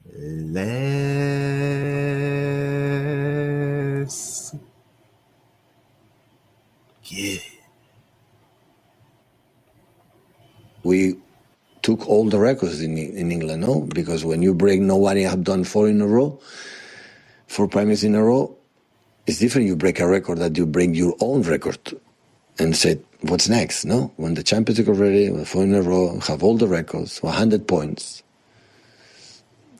Let's get it. We took all the records in England, no? Because when you break, nobody have done 4 premiers in a row. It's different. You break a record that you bring your own record and say, what's next, no? When the Champions League already, 4 in a row, have all the records, 100 points,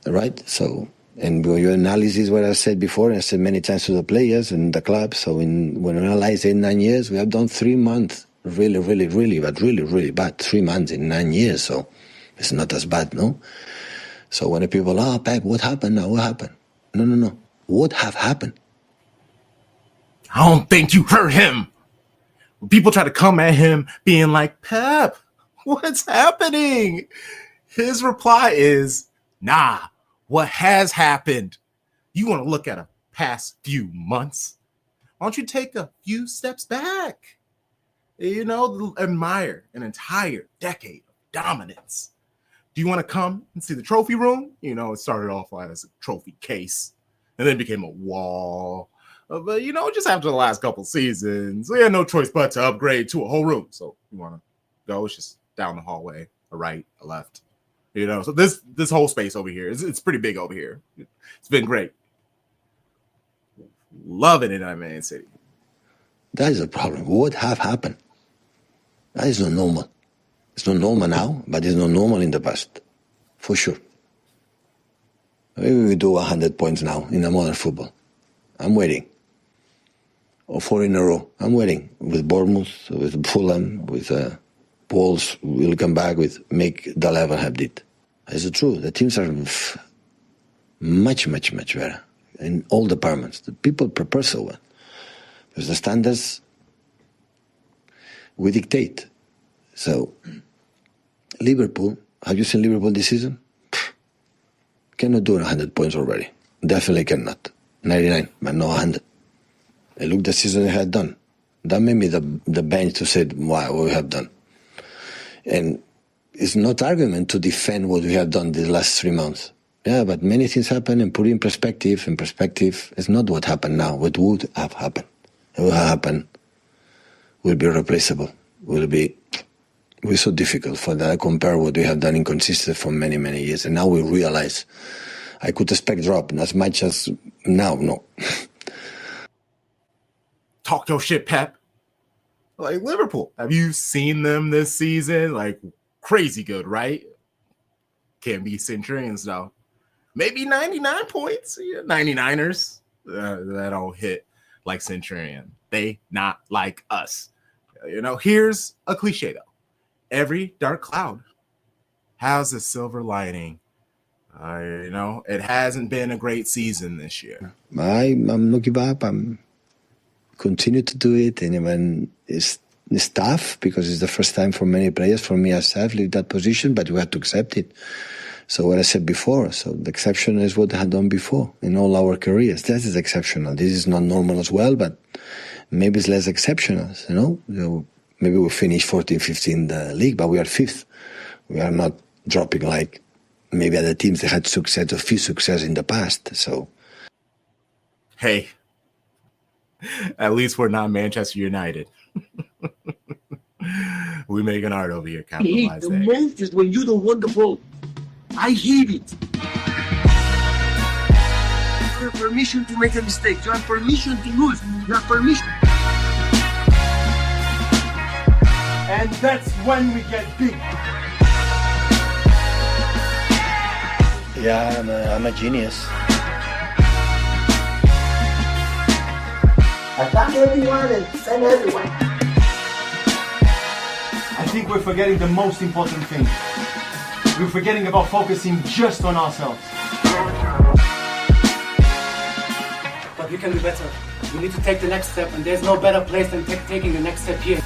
right? So, and your analysis, what I said before, and I said many times to the players and the club, so when we analyze 8-9 years, we have done 3 months, really bad, 3 months in 9 years, so it's not as bad, no? So when the people, Pep, what happened now? What happened? No. What have happened? I don't think you heard him. People try to come at him being like, Pep, what's happening? His reply is, nah, what has happened? You want to look at a past few months? Why don't you take a few steps back? You know, admire an entire decade of dominance. Do you want to come and see the trophy room? You know, it started off as a trophy case and then became a wall. But, you know, just after the last couple seasons, we had no choice but to upgrade to a whole room. So you want to go, it's just down the hallway, a right, a left. You know, so this whole space over here, it's pretty big over here. It's been great. Loving it at Man City. That is a problem. What have happened? That is not normal. It's not normal now, but it's not normal in the past. For sure. Maybe we do 100 points now in a modern football. I'm waiting. Or 4 in a row. I'm waiting. With Bournemouth, with Fulham, with Wolves, we'll come back with make the level have did. It's true. The teams are much better in all departments. The people prepare so well. Because the standards we dictate. So, Liverpool, have you seen Liverpool this season? Cannot do 100 points already. Definitely cannot. 99, but not 100. And look the season they had done. That made me the bench to say, wow, what we have done. And it's not argument to defend what we have done the last 3 months. Yeah, but many things happen and put in perspective. In perspective, it's not what happened now. What would have happened. What will happen will be irreplaceable. Will be so difficult for that to compare what we have done inconsistent for many years. And now we realize I could expect drop as much as now, no. Talk your shit, Pep. Like Liverpool, have you seen them this season? Like crazy good, right? Can't be Centurions though. Maybe 99 points. 99ers. That don't hit like Centurion. They not like us. You know, here's a cliche though. Every dark cloud has a silver lining. You know, it hasn't been a great season this year. I'm not give up. I'm continue to do it, and even it's tough because it's the first time for many players. For me, I've lived that position, but we had to accept it. So what I said before, so the exception is what I had done before in all our careers. That is exceptional. This is not normal as well, but maybe it's less exceptional, you know. Maybe we finish 14, 15 in the league, but we are 5th. We are not dropping like maybe other teams that had success or few success in the past. So, hey, at least we're not Manchester United. We make an art over here. The most is when you don't want the ball. I hate it. You have permission to make a mistake. You have permission to lose. You have permission. And that's when we get big. Yeah, I'm a genius. Attack everyone and send everyone. I think we're forgetting the most important thing. We're forgetting about focusing just on ourselves. But we can do better. We need to take the next step, and there's no better place than taking the next step here.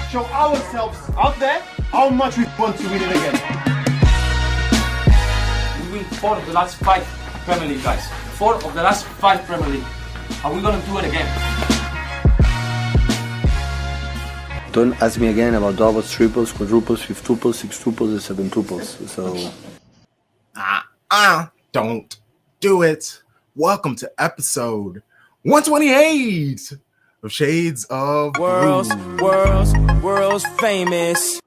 Show ourselves out there how much we want to win it again. We win 4 of the last 5 Premier League, guys. 4 of the last 5 Premier League. Are we going to do it again? Don't ask me again about doubles, triples, quadruples, fifth tuples, six tuples, and seven tuples. So Don't do it. Welcome to episode 128 of Shades of Blue. World's famous.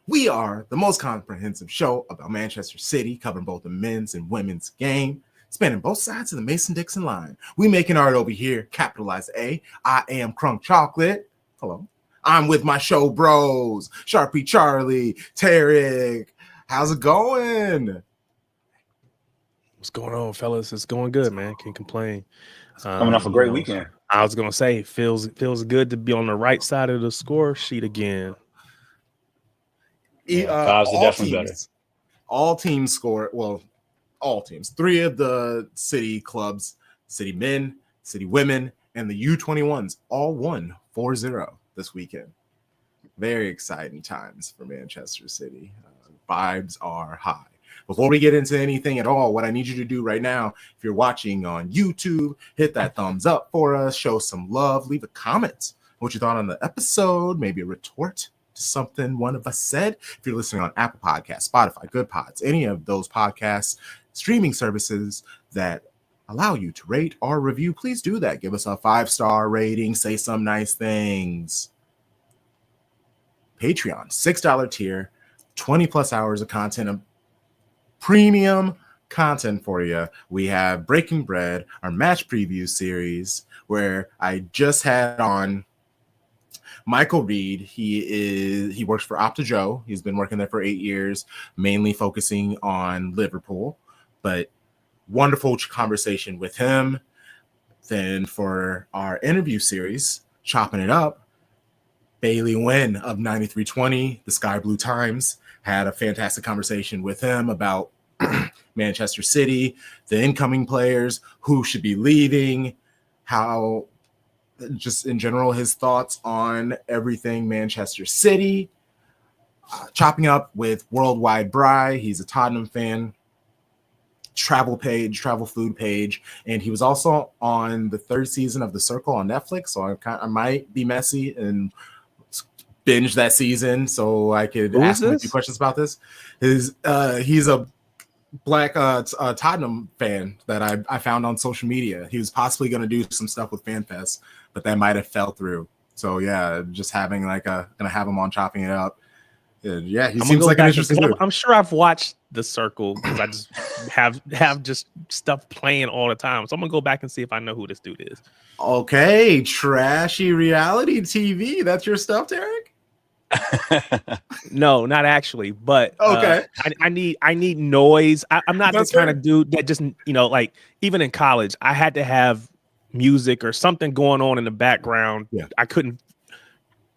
We are the most comprehensive show about Manchester City, covering both the men's and women's game, spanning both sides of the Mason-Dixon line. We making art over here, capitalize A. I am CrunkChocolate. Hello. I'm with my show bros, Sharpie Charlie, Tarik. How's it going? What's going on, fellas? It's going good, man. Can't complain. Coming off a great weekend. I was gonna say, feels good to be on the right side of the score sheet again. Vibes are definitely better. All teams scored. Well, all teams. 3 of the City clubs, City men, City women, and the U21s all won 4-0 this weekend. Very exciting times for Manchester City. Vibes are high. Before we get into anything at all, what I need you to do right now, if you're watching on YouTube, hit that thumbs up for us, show some love, leave a comment what you thought on the episode, maybe a retort to something one of us said. If you're listening on Apple Podcasts, Spotify, Good Pods, any of those podcast streaming services that allow you to rate or review, please do that. Give us a 5-star rating, say some nice things. Patreon, $6 tier, 20 plus hours of content, premium content for you. We have Breaking Bread, our match preview series, where I just had on Michael Reed. He works for Opta-Joe. He's been working there for 8 years, mainly focusing on Liverpool, but wonderful conversation with him. Then for our interview series, Chopping It Up, Bailey Wynn of 9320, the Sky Blue Times, had a fantastic conversation with him about Manchester City, the incoming players, who should be leaving, how, just in general, his thoughts on everything Manchester City. Chopping up with Worldwide Bry. He's a Tottenham fan. Travel food page, and he was also on the 3rd season of The Circle on Netflix. So I might be messy and binge that season, so I could ask him a few questions about this. He's a black Tottenham fan that I found on social media. He was possibly going to do some stuff with FanFest, but that might have fell through. So yeah, just having gonna have him on Chopping It Up. Yeah, he seems like an interesting dude. I'm sure I've watched The Circle because I just have just stuff playing all the time. So I'm gonna go back and see if I know who this dude is. Okay, trashy reality TV. That's your stuff, Tarik? No, not actually, but okay. I need noise. I'm not the kind of dude that just, like even in college, I had to have music or something going on in the background. Yeah. I couldn't.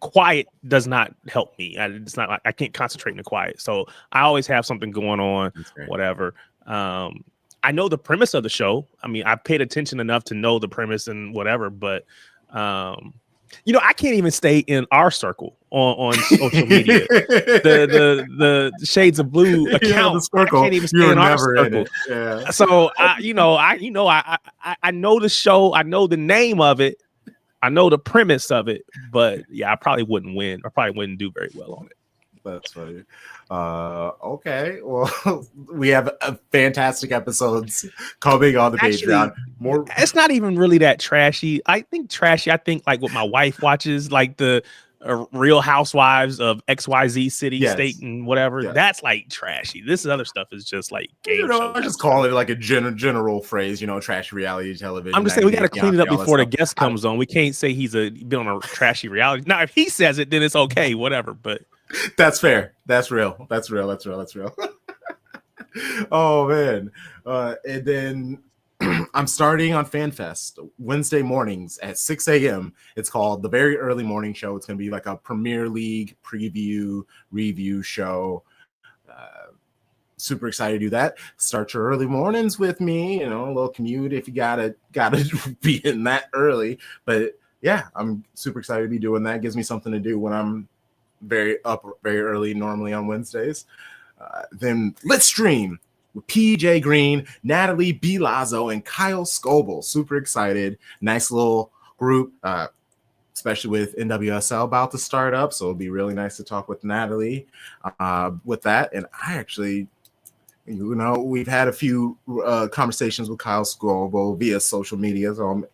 Quiet does not help me. It's not like I can't concentrate in the quiet. So I always have something going on, whatever. I know the premise of the show. I mean, I paid attention enough to know the premise and whatever, but I can't even stay in our circle on social media. the Shades of Blue account. The circle. I can't even stay in our circle. Yeah. So I know the show. I know the name of it. I know the premise of it, but yeah, I probably wouldn't win. I probably wouldn't do very well on it. That's funny. Okay, well, we have fantastic episodes coming on the Patreon. It's not even really that trashy. I think like what my wife watches, like the Real Housewives of XYZ city, state, and whatever. Yes. That's like trashy. This other stuff is just like game show. I just call it like a general phrase, trashy reality television. I'm just saying we got to clean it up before the guest comes on. We can't say he's been on a trashy reality. Now, if he says it, then it's okay, whatever. But that's fair. That's real. Oh man. And then I'm starting on FanFest Wednesday mornings at 6 a.m. It's called The Very Early Morning Show. It's going to be like a Premier League preview review show. Super excited to do that. Start your early mornings with me. A little commute if you gotta be in that early. But yeah, I'm super excited to be doing that. It gives me something to do when I'm very early, normally on Wednesdays. Then let's stream with PJ Green, Natalie B. Lazo, and Kyle Scoble. Super excited. Nice little group, especially with NWSL about to start up. So it'll be really nice to talk with Natalie with that. And I actually, You know, we've had a few conversations with Kyle Scobo via social media, so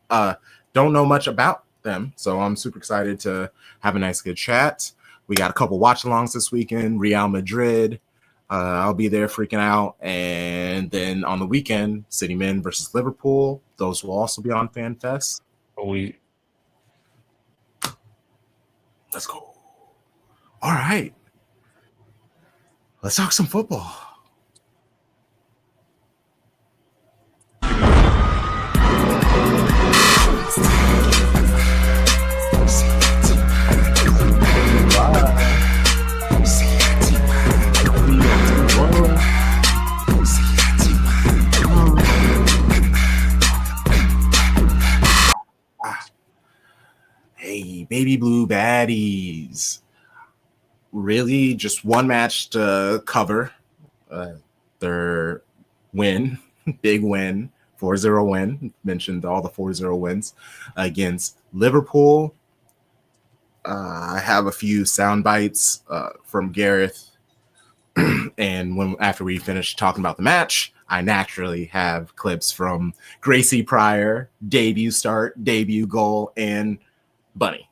don't know much about them. So I'm super excited to have a nice, good chat. We got a couple watch-alongs this weekend, Real Madrid. I'll be there freaking out. And then on the weekend, City Men versus Liverpool. Those will also be on FanFest. Let's go. All right. Let's talk some football. Hey, baby Blue Baddies. Really just one match to cover. Their win, big win, 4-0 win. Mentioned all the 4-0 wins against Liverpool. I have a few sound bites from Gareth. And after we finish talking about the match, I naturally have clips from Gracie Pryor, debut start, debut goal, and Bunny.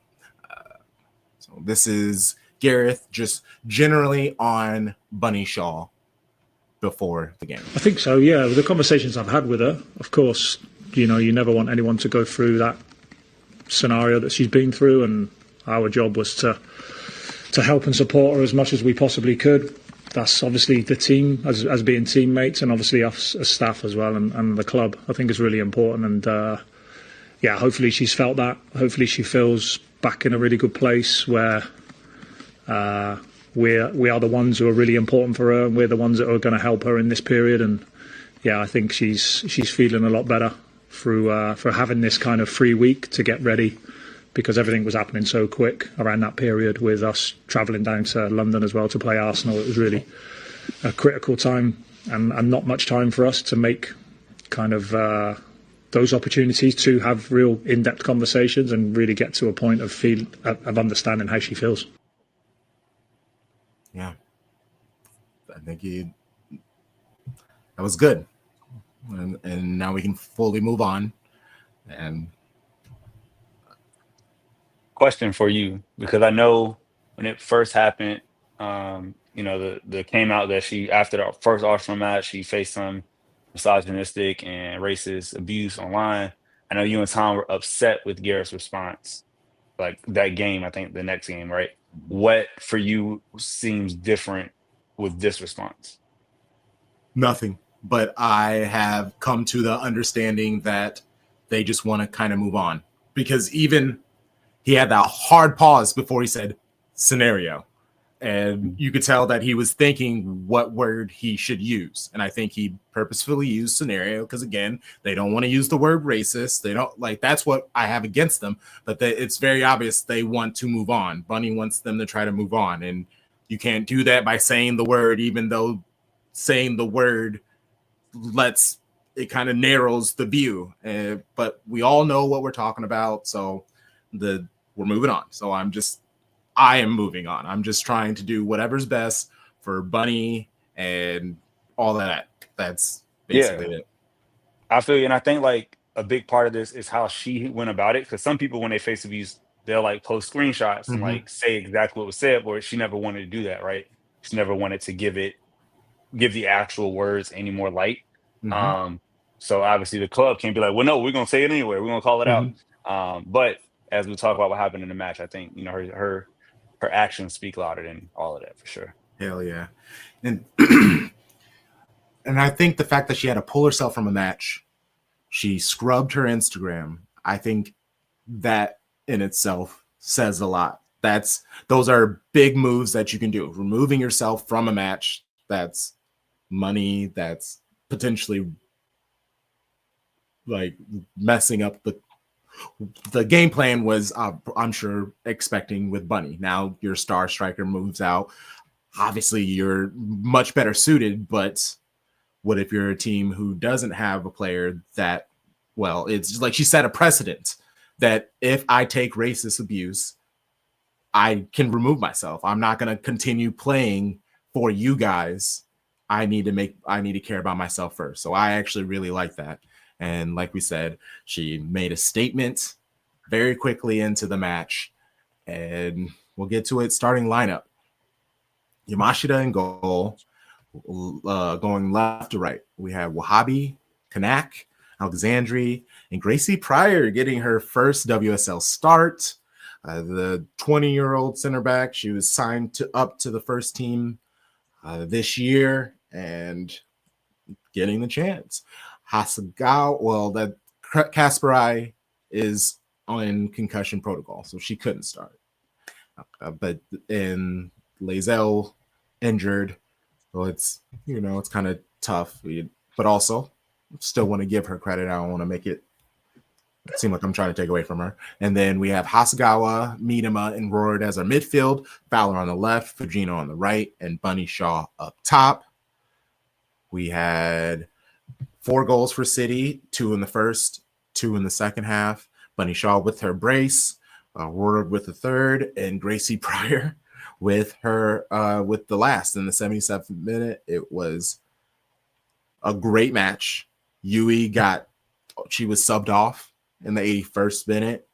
So this is Gareth just generally on Bunny Shaw before the game. I think so, yeah. The conversations I've had with her, of course, you know, you never want anyone to go through that scenario that she's been through, and our job was to help and support her as much as we possibly could. That's obviously the team as being teammates, and obviously us as staff as well, and the club, I think, is really important. And yeah, hopefully she's felt that. Hopefully she feels back in a really good place where we are the ones who are really important for her, and we're the ones that are going to help her in this period. And yeah, I think she's feeling a lot better through for having this kind of free week to get ready, because everything was happening so quick around that period with us travelling down to London as well to play Arsenal. It was really a critical time and not much time for us to make kind of those opportunities to have real in-depth conversations and really get to a point of understanding how she feels. Yeah, I think that was good, and now we can fully move on. And question for you, because I know when it first happened, you know, the came out that she, after the first Arsenal match, she faced some misogynistic and racist abuse online. I know you and Tom were upset with Garrett's response, like that game. I think the next game, right? What for you seems different with this response? Nothing, but I have come to the understanding that they just want to kind of move on, because even he had that hard pause before he said scenario. And you could tell that he was thinking what word he should use. And I think he purposefully used scenario because, again, they don't want to use the word racist. They don't like, that's what I have against them. But it's very obvious they want to move on. Bunny wants them to try to move on. And you can't do that by saying the word, even though saying the word it kind of narrows the view. But we all know what we're talking about. So we're moving on. So I am moving on. I'm just trying to do whatever's best for Bunny and all that. That's basically it. I feel you. And I think like a big part of this is how she went about it. Because some people, when they face abuse, they'll like post screenshots and like say exactly what was said, but she never wanted to do that, right? She never wanted to give the actual words any more light. So obviously the club can't be like, well, no, we're going to say it anyway. We're going to call it out. But as we talk about what happened in the match, I think, you know, her actions speak louder than all of that, for sure. Hell yeah. And and I think the fact that she had to pull herself from a match, she scrubbed her Instagram, I think that in itself says a lot. Those are big moves that you can do. Removing yourself from a match, that's money, that's potentially like messing up the game plan was, I'm sure, expecting with Bunny. Now your star striker moves out. Obviously, you're much better suited, but what if you're a team who doesn't have a player that, well, it's just like she set a precedent that if I take racist abuse, I can remove myself. I'm not going to continue playing for you guys. I need to care about myself first. So I actually really like that. And like we said, she made a statement very quickly into the match. And we'll get to it. Starting lineup. Yamashita in goal. Going left to right. We have Wahhabi, Kanak, Alexandri, and Gracie Pryor getting her first WSL start. The 20-year-old center back. She was signed up to the first team this year and getting the chance. Hasegawa, that Kasparai is on concussion protocol, so she couldn't start. But in Lazelle injured, so it's kind of tough. But also, still want to give her credit. I don't want to make it seem like I'm trying to take away from her. And then we have Hasegawa, Miedema, and Roard as our midfield. Fowler on the left, Fujino on the right, and Bunny Shaw up top. We had 4 goals for City, 2 in the first, 2 in the second half. Bunny Shaw with her brace, Roard with the third, and Gracie Pryor with her with the last in the 77th minute. It was a great match. She was subbed off in the 81st minute.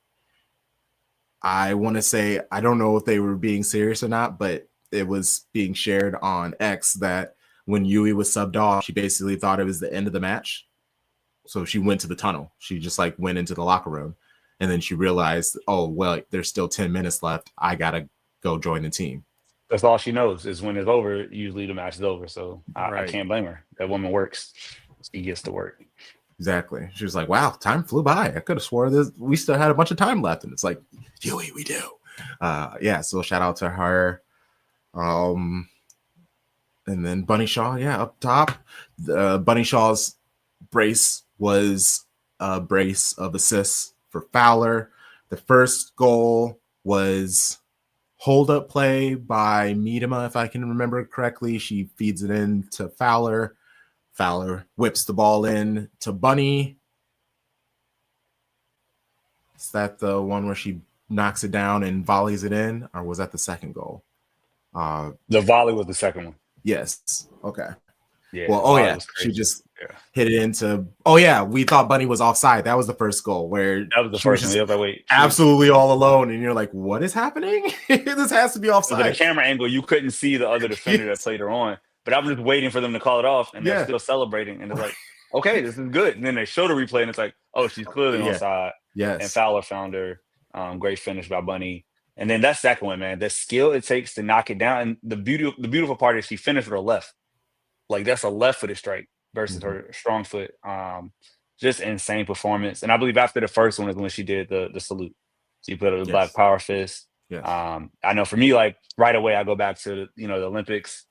I want to say, I don't know if they were being serious or not, but it was being shared on X that when Yui was subbed off, she basically thought it was the end of the match. So she went to the tunnel. She just went into the locker room. And then she realized, oh, well, there's still 10 minutes left. I got to go join the team. That's all she knows is when it's over, usually the match is over. So I can't blame her. That woman works. She gets to work. Exactly. She was like, wow, time flew by. I could have swore we still had a bunch of time left. And it's like, Yui, we do. So shout out to her. And then Bunny Shaw, up top. Bunny Shaw's brace was a brace of assists for Fowler. The first goal was hold-up play by Miedema, if I can remember correctly. She feeds it in to Fowler. Fowler whips the ball in to Bunny. Is that the one where she knocks it down and volleys it in? Or was that the second goal? The volley was the second one. Yes. Okay. Yeah. Well, she just hit it into. We thought Bunny was offside. That was the first goal where that was the first one. Absolutely all alone, and you're like, "What is happening? This has to be offside." With the camera angle, you couldn't see the other defender that played her on, but I was just waiting for them to call it off, and they're still celebrating, and it's like, "Okay, this is good." And then they show the replay, and it's like, "Oh, she's clearly offside." Yes. And Fowler found her. Great finish by Bunny. And then that second one, man, the skill it takes to knock it down. And the beautiful part is she finished with her left. Like that's a left-footed strike versus her strong foot. Just insane performance. And I believe after the first one is when she did the salute. She put a black power fist. Yes. I know for me, like right away, I go back to the Olympics,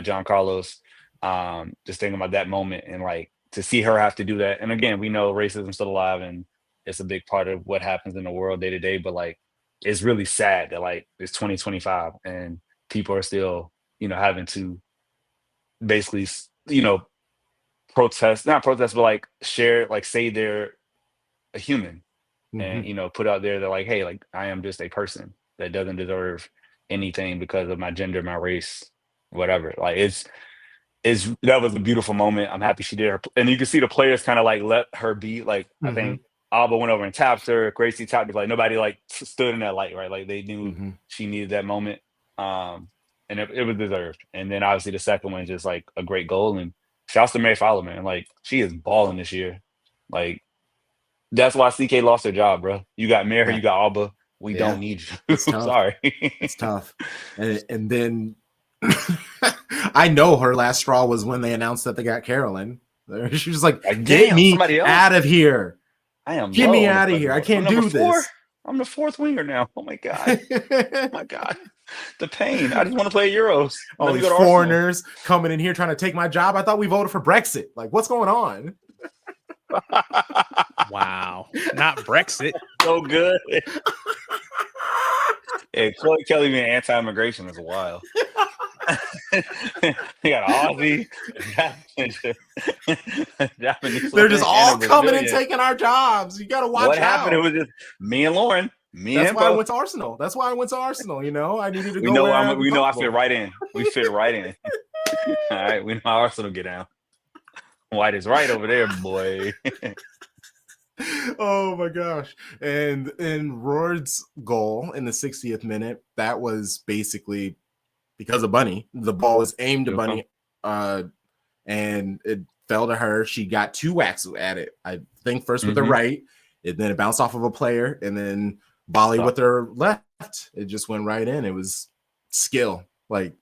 John Carlos, just thinking about that moment and like to see her have to do that. And again, we know racism's still alive and it's a big part of what happens in the world day to day, but like, it's really sad that like it's 2025 and people are still, having to basically, not protest, but like share, like say they're a human and, put out there that like, hey, like I am just a person that doesn't deserve anything because of my gender, my race, whatever. Like that was a beautiful moment. I'm happy she did her. And you can see the players kind of like let her be like, I think Alba went over and tapped her. Gracie tapped her. Like nobody like stood in that light, right? Like they knew she needed that moment, and it was deserved. And then obviously the second one is just like a great goal. And shouts to Mary Fowler, man. Like she is balling this year. Like that's why CK lost her job, bro. You got Mary, you got Alba. We don't need you. It's tough. Sorry, it's tough. And then I know her last straw was when they announced that they got Carolyn. She was like, "Get me out of here." Get me out of here. I can't do this. I'm the fourth winger now. Oh my God. Oh my God. The pain. I just want to play Euros. All these foreigners coming in here trying to take my job. I thought we voted for Brexit. Like, what's going on? Wow. Not Brexit. So good. Hey, Chloe Kelly being anti-immigration is wild. You got Aussie, Japanese. They're just all coming and taking our jobs. You got to watch out. What happened? It was just me and Lauren. That's why I went to Arsenal. I needed to go. We know I fit right in. We fit right in. All right, we know how Arsenal get down. White is right over there, boy. Oh my gosh. And in Roard's goal in the 60th minute, that was basically because of Bunny. The ball was aimed to Bunny, and it fell to her. She got 2 whacks at it. I think first with the right, and then it bounced off of a player, and then volley with her left. It just went right in. It was skill. Like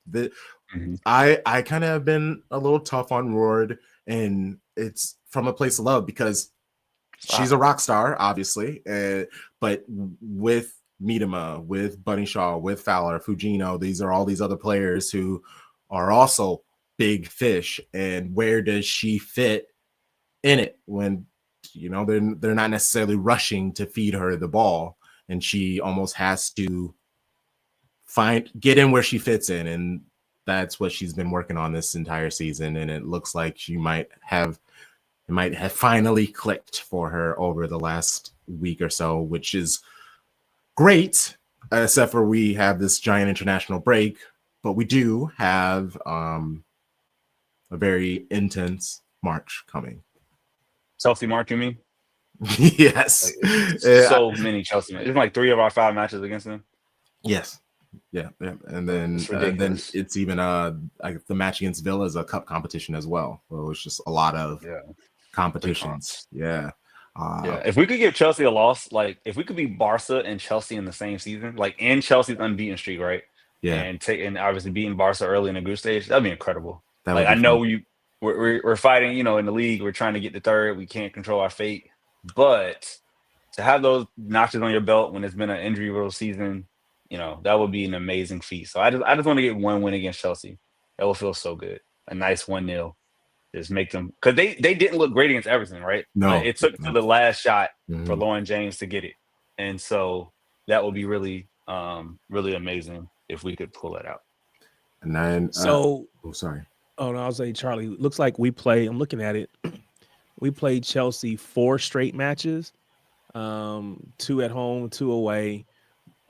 I kind of have been a little tough on Roard, and it's from a place of love because she's a rock star, obviously, but with Miedema, with Bunny Shaw, with Fowler, Fujino, these are all these other players who are also big fish. And where does she fit in it when, you know, they're not necessarily rushing to feed her the ball, and she almost has to get in where she fits in, and that's what she's been working on this entire season. And it looks like she might have finally clicked for her over the last week or so, which is great, except for we have this giant international break, but we do have a very intense March coming. Chelsea March, you mean? Yes. So many Chelsea matches. It's like 3 of our 5 matches against them. Yes. Yeah. And then it's even like the match against Villa is a cup competition as well. So it's just a lot of competitions. Yeah. If we could give Chelsea a loss, like if we could be Barca and Chelsea in the same season, like in Chelsea's unbeaten streak, right? Yeah. And obviously beating Barca early in the group stage, that'd be incredible. Like I know we're fighting, you know, in the league, we're trying to get the third. We can't control our fate, but to have those notches on your belt when it's been an injury-riddled season, you know, that would be an amazing feat. So I just want to get one win against Chelsea. That will feel so good. A nice 1-0. Just make them, because they didn't look great against Everton, right? No, it took to the last shot for Lauren James to get it, and so that would be really, really amazing if we could pull that out. And then, sorry. Oh no, I'll say Charlie. Looks like we play. I'm looking at it. We played Chelsea 4 straight matches, 2 at home, 2 away.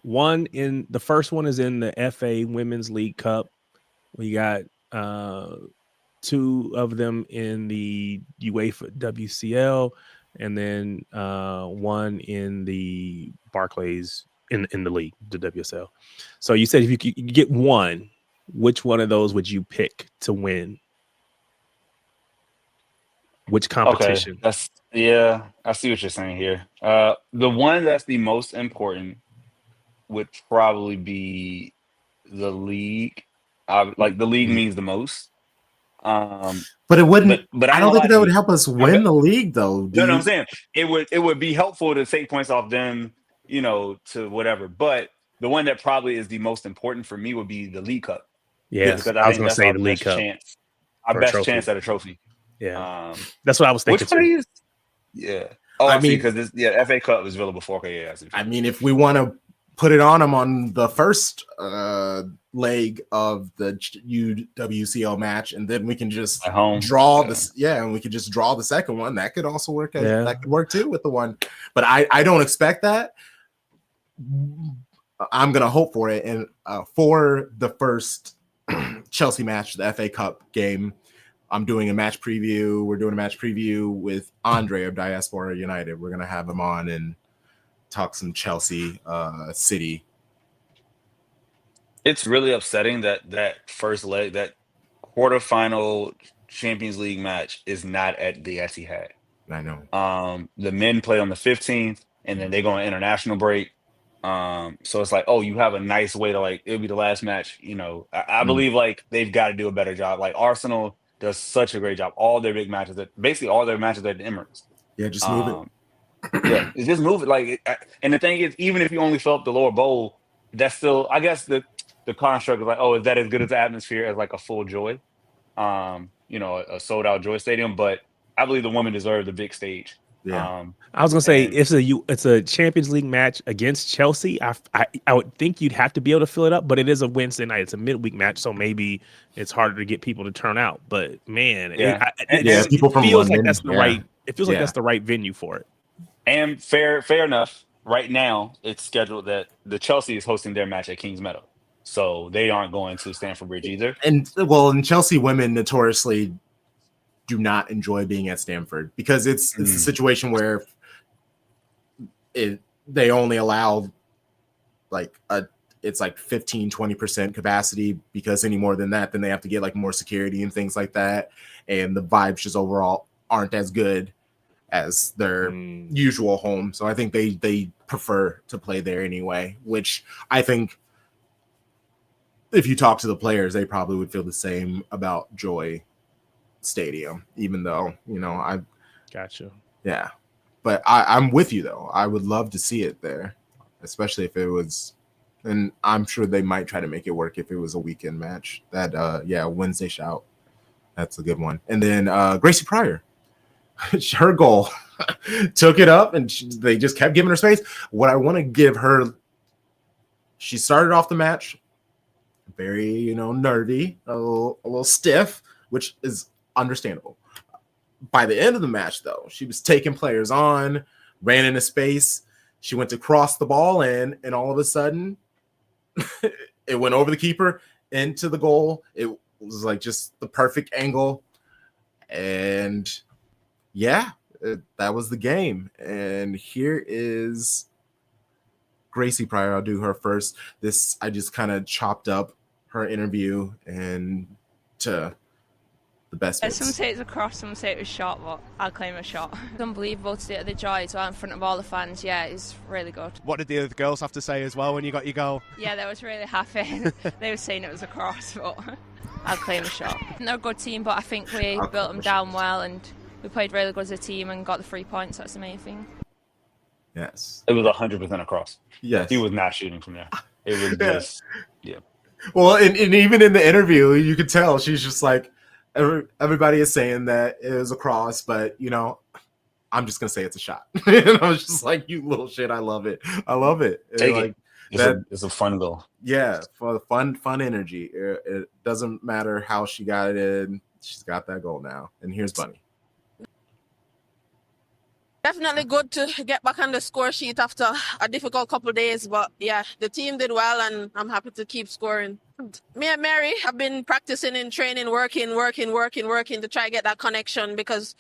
The first one is in the FA Women's League Cup. We got 2 of them in the UEFA WCL, and then 1 in the Barclays in the league, the WSL. So you said if you could get one, which one of those would you pick to win? Which competition? Okay. I see what you're saying here. The one that's the most important would probably be the league. Like the league means the most. But it wouldn't. But I don't think that would help us win the league, though. No, I'm saying it would be helpful to take points off them, you know, to whatever. But the one that probably is the most important for me would be the League Cup. Yeah, because I was going to say the League Cup. Our best chance at a trophy. Yeah, that's what I was thinking. Which one is? Yeah. Oh, I mean, because FA Cup was Villa before. Okay, yeah. I mean, if we want to put it on them on the first leg of the UWCL match, and then we can just draw this. Yeah, and we could just draw the second one. That could also work. That could work too with the one. But I don't expect that. I'm gonna hope for it. And for the first Chelsea match, the FA Cup game, I'm doing a match preview. We're doing a match preview with Andre of Diaspora United. We're gonna have him on and talk some Chelsea City. It's really upsetting that first leg, that quarterfinal Champions League match is not at the Etihad. I know. The men play on the 15th, and then they go on international break. So it's like, oh, you have a nice way to, like, it'll be the last match. You know, I believe like they've got to do a better job. Like Arsenal does such a great job. All their big matches, basically all their matches at the Emirates. Yeah, just move it. Yeah, just move it. Like, and the thing is, even if you only fill up the lower bowl, that's still, I guess the construct is like, oh, is that as good as the atmosphere as like a full Joy, you know, a sold out Joy Stadium? But I believe the women deserve the big stage. Yeah, I was gonna say it's a Champions League match against Chelsea. I would think you'd have to be able to fill it up, but it is a Wednesday night. It's a midweek match, so maybe it's harder to get people to turn out. But man, it people from feels London, like that's the right. It feels like that's the right venue for it. And fair enough. Right now, it's scheduled that the Chelsea is hosting their match at Kings Meadow. so they aren't going to Stamford Bridge either. And Chelsea women notoriously do not enjoy being at Stamford because it's a situation where they only allow it's like 15-20% capacity, because any more than that, then they have to get like more security and things like that, and the vibes just overall aren't as good as their usual home. So I think they prefer to play there anyway, which I think if you talk to the players, they probably would feel the same about Joy Stadium, even though, I gotcha. Yeah. But I'm with you though. I would love to see it there, especially if it was, and I'm sure they might try to make it work if it was a weekend match. That Wednesday shout. That's a good one. And then Gracie Pryor, her goal, took it up, and they just kept giving her space. What I want to give her, she started off the match very, nervy, a little stiff, which is understandable. By the end of the match, though, she was taking players on, ran into space. She went to cross the ball in, and all of a sudden, it went over the keeper into the goal. It was like just the perfect angle. And that was the game. And here is Gracie Pryor. I'll do her first. I just kind of chopped up her interview and to the best bits. Some say it's a cross, some say it was shot, but I'll claim a shot. It's unbelievable to see it at the Joy as well in front of all the fans. Yeah, it's really good. What did the other girls have to say as well when you got your goal? Yeah, they was really happy. They were saying it was a cross, but I'll claim a shot. They're a good team, but I think we built them down well, and we played really good as a team and got the 3 points. That's the main thing. Yes. It was 100% a cross. Yes. He was not shooting from there. It was just, yeah. Well, and even in the interview, you could tell she's just like, everybody is saying that it was a cross, but I'm just gonna say it's a shot. And I was just like, you little shit, I love it. Take it. It's a fun goal. Yeah, for fun energy. It doesn't matter how she got it in. She's got that goal now. And here's Bunny. Definitely good to get back on the score sheet after a difficult couple of days, but yeah, the team did well, and I'm happy to keep scoring. Me and Mary have been practicing and training, working to try to get that connection, because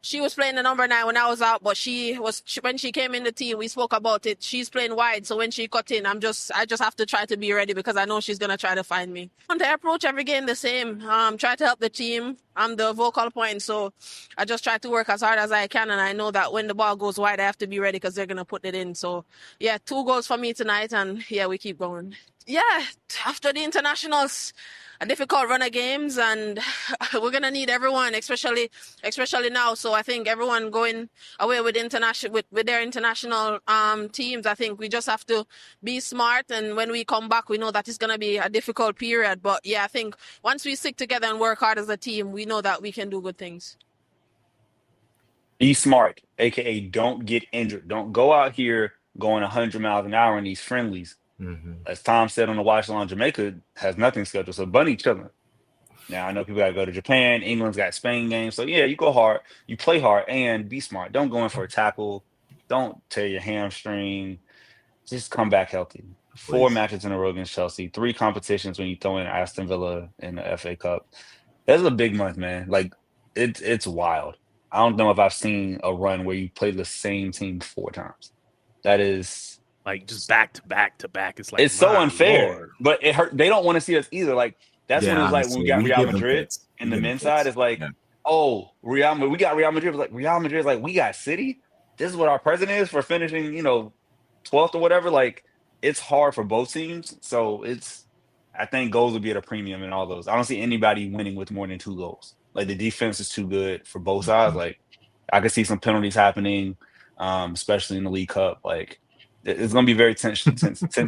she was playing the number 9 when I was out, but when she came in the team, we spoke about it. She's playing wide, so when she cut in, I just have to try to be ready, because I know she's gonna try to find me. I approach every game the same. Try to help the team. I'm the vocal point, so I just try to work as hard as I can, and I know that when the ball goes wide, I have to be ready, because they're gonna put it in. So yeah, 2 goals for me tonight, and yeah, we keep going. Yeah, after the internationals, a difficult run of games, and we're gonna need everyone, especially now. So I think everyone going away with their international teams. I think we just have to be smart, and when we come back, we know that it's gonna be a difficult period. But yeah, I think once we stick together and work hard as a team, we know that we can do good things. Be smart, aka don't get injured. Don't go out here going 100 miles an hour in these friendlies. Mm-hmm. As Tom said on the watch along, Jamaica has nothing scheduled, so Bunny chilling. Now I know people gotta go to Japan. England's got Spain games, so yeah, you go hard, you play hard, and be smart. Don't go in for a tackle. Don't tear your hamstring. Just come back healthy. 4 matches in a row against Chelsea, 3 competitions when you throw in Aston Villa in the FA Cup. That's a big month, man. Like it's wild. I don't know if I've seen a run where you play the same team 4 times. That is. Like just back to back to back. It's like it's so unfair, Lord. But it hurt. They don't want to see us either. Like that's when it's like when we got Real Madrid and the men's side is like, oh, we got Real Madrid. Like Real Madrid is like, we got City. This is what our president is for finishing, 12th or whatever. Like it's hard for both teams. So I think goals will be at a premium in all those. I don't see anybody winning with more than 2 goals. Like the defense is too good for both sides. Like I could see some penalties happening, especially in the League Cup. Like. It's going to be very tense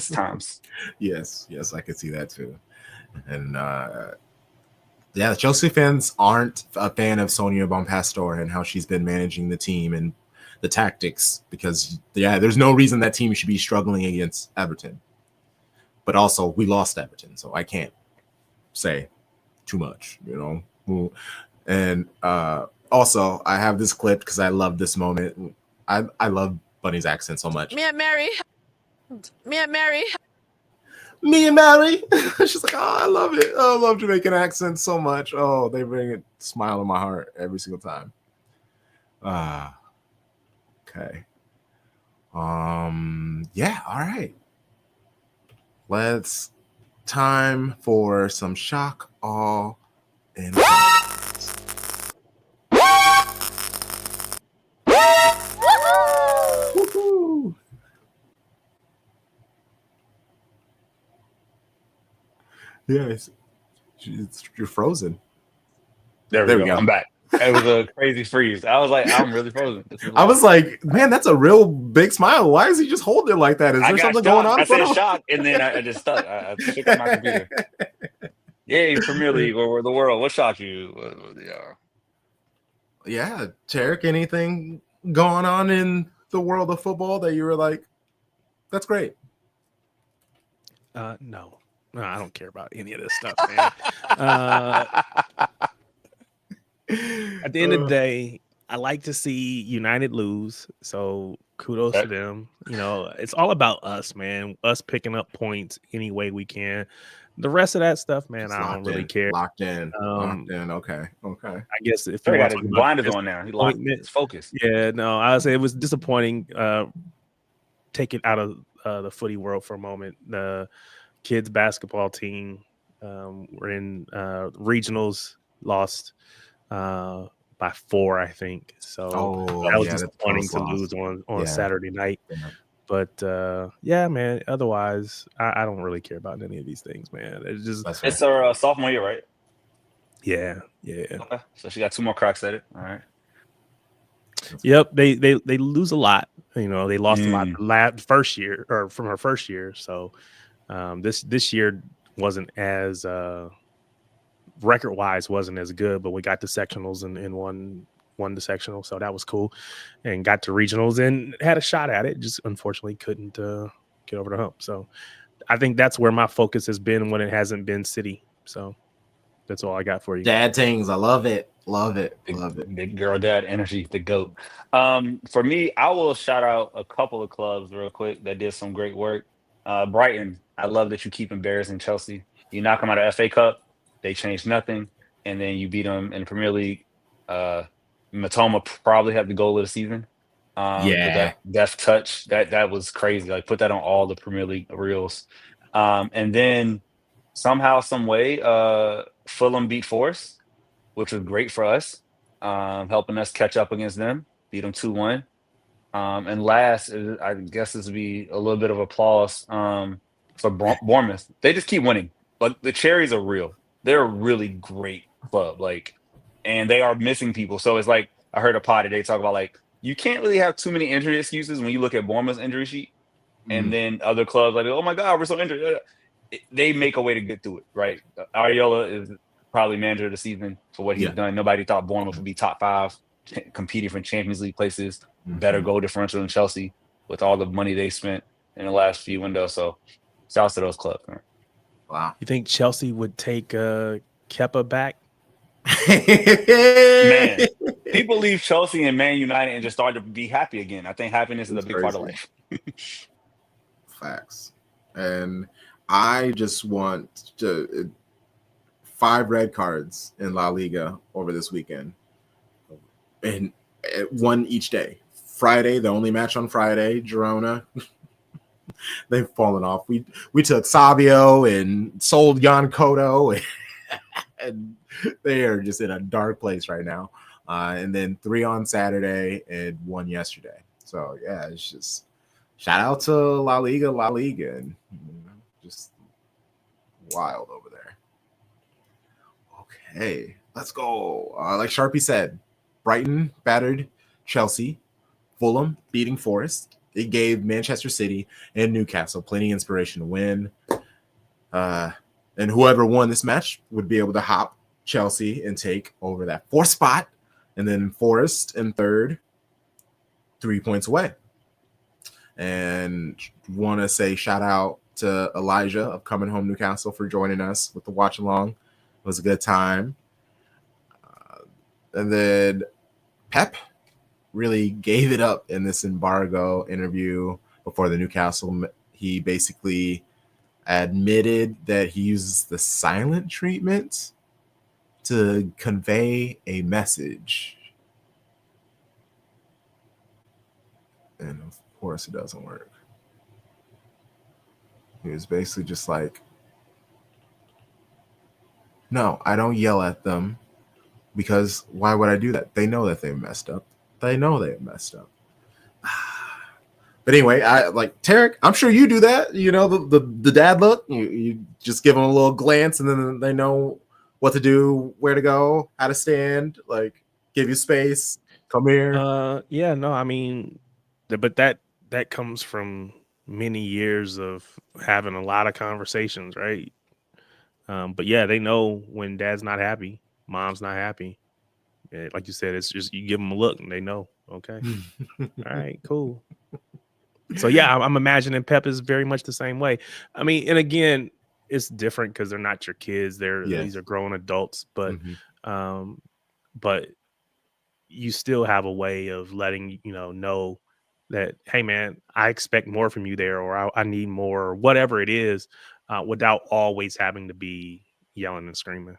times. Yes, I could see that too. And the Chelsea fans aren't a fan of Sonia Bonpastor and how she's been managing the team and the tactics, because there's no reason that team should be struggling against Everton. But also, we lost Everton, so I can't say too much, And also, I have this clip because I love this moment. I love Bunny's accent so much. Me and Mary. Me and Mary. She's like, oh, I love it. Oh, I love Jamaican accents so much. Oh, they bring a smile in my heart every single time. Okay. Yeah, all right. Let's time for some shock, awe, and woohoo! Yeah, you're frozen. There we go. I'm back. It was a crazy freeze. I was like, I'm really frozen. I was like, man, that's a real big smile. Why is he just holding it like that? Is there something going on? I said shock, and then I just stuck. I shook on my computer. Yay, Premier League or the world. What shocked you? Yeah, Tarik, anything going on in the world of football that you were like, that's great? No, I don't care about any of this stuff, man. At the end of the day, I like to see United lose, so kudos to them. You know, it's all about us, man. Us picking up points any way we can. The rest of that stuff, man, Just I don't really care. Locked in. Okay. I guess if you you got his blinders on now, he locked his focus. Yeah, no, I would say it was disappointing. Take it out of the footy world for a moment. The kids basketball team were in regionals, lost by 4, I think. So that was disappointing to lose on Saturday night. Yeah. But yeah, man. Otherwise, I don't really care about any of these things, man. It's just it's her sophomore year, right? Yeah. Okay. So she got 2 more cracks at it. All right. Yep. They lose a lot. You know, they lost a lot first year or from her first year. So this year wasn't as record wise wasn't as good, but we got to sectionals and won the sectional, so that was cool, and got to regionals and had a shot at it. Just unfortunately couldn't get over the hump. So I think that's where my focus has been when it hasn't been City. So that's all I got for you. Dad things, I love it. Big girl dad energy, the GOAT. For me, I will shout out a couple of clubs real quick that did some great work. Brighton, I love that you keep embarrassing Chelsea. You knock them out of FA Cup, they changed nothing, and then you beat them in the Premier League. Matoma probably had the goal of the season. That deft touch, that was crazy. Like, put that on all the Premier League reels. And then somehow, some way, Fulham beat Forest, which was great for us, helping us catch up against them. Beat them 2-1. And last, I guess this would be a little bit of applause for Bournemouth. They just keep winning. But the cherries are real. They're a really great club. Like, and they are missing people. So it's like, I heard a pod today talk about, like, you can't really have too many injury excuses when you look at Bournemouth's injury sheet. And then other clubs like, oh my God, we're so injured. They make a way to get through it, right? Ariola is probably manager of the season for what he's done. Nobody thought Bournemouth would be top 5, competing for Champions League places, better goal differential than Chelsea with all the money they spent in the last few windows. So shouts to those clubs, man. Wow. You think Chelsea would take Kepa back? Man, people leave Chelsea and Man United and just start to be happy again. I think happiness is a big part of life. Facts. And I just want 5 red cards in La Liga over this weekend, and 1 each day. Friday, the only match on Friday, Girona. They've fallen off. We took Sabio and sold Jan Koto, and they are just in a dark place right now. And then 3 on Saturday and 1 yesterday. So yeah, it's just shout out to La Liga, and just wild over there. Okay, let's go. Like Sharpie said, Brighton battered Chelsea, Fulham beating Forest. It gave Manchester City and Newcastle plenty of inspiration to win. And whoever won this match would be able to hop Chelsea and take over that 4th spot. And then Forest in 3rd, 3 points away. And want to say shout out to Elijah of Coming Home Newcastle for joining us with the watch along. It was a good time. And then Pep really gave it up in this embargo interview before the Newcastle. He basically admitted that he uses the silent treatment to convey a message. And of course it doesn't work. He was basically just like, no, I don't yell at them because why would I do that? They know that they messed up. They know they messed up. But anyway, I like Tarik. I'm sure you do that. You know, the dad look. You just give them a little glance, and then they know what to do, where to go, how to stand. Like, give you space. Come here. Yeah, no, I mean, but that comes from many years of having a lot of conversations, right? But yeah, they know when dad's not happy, mom's not happy. Yeah, like you said, it's just you give them a look and they know. Okay, all right, cool. So yeah, I'm imagining Pep is very much the same way. I mean, and again, it's different because they're not your kids; these are grown adults. But but you still have a way of letting know that, hey man, I expect more from you there, or I need more, or whatever it is, without always having to be yelling and screaming.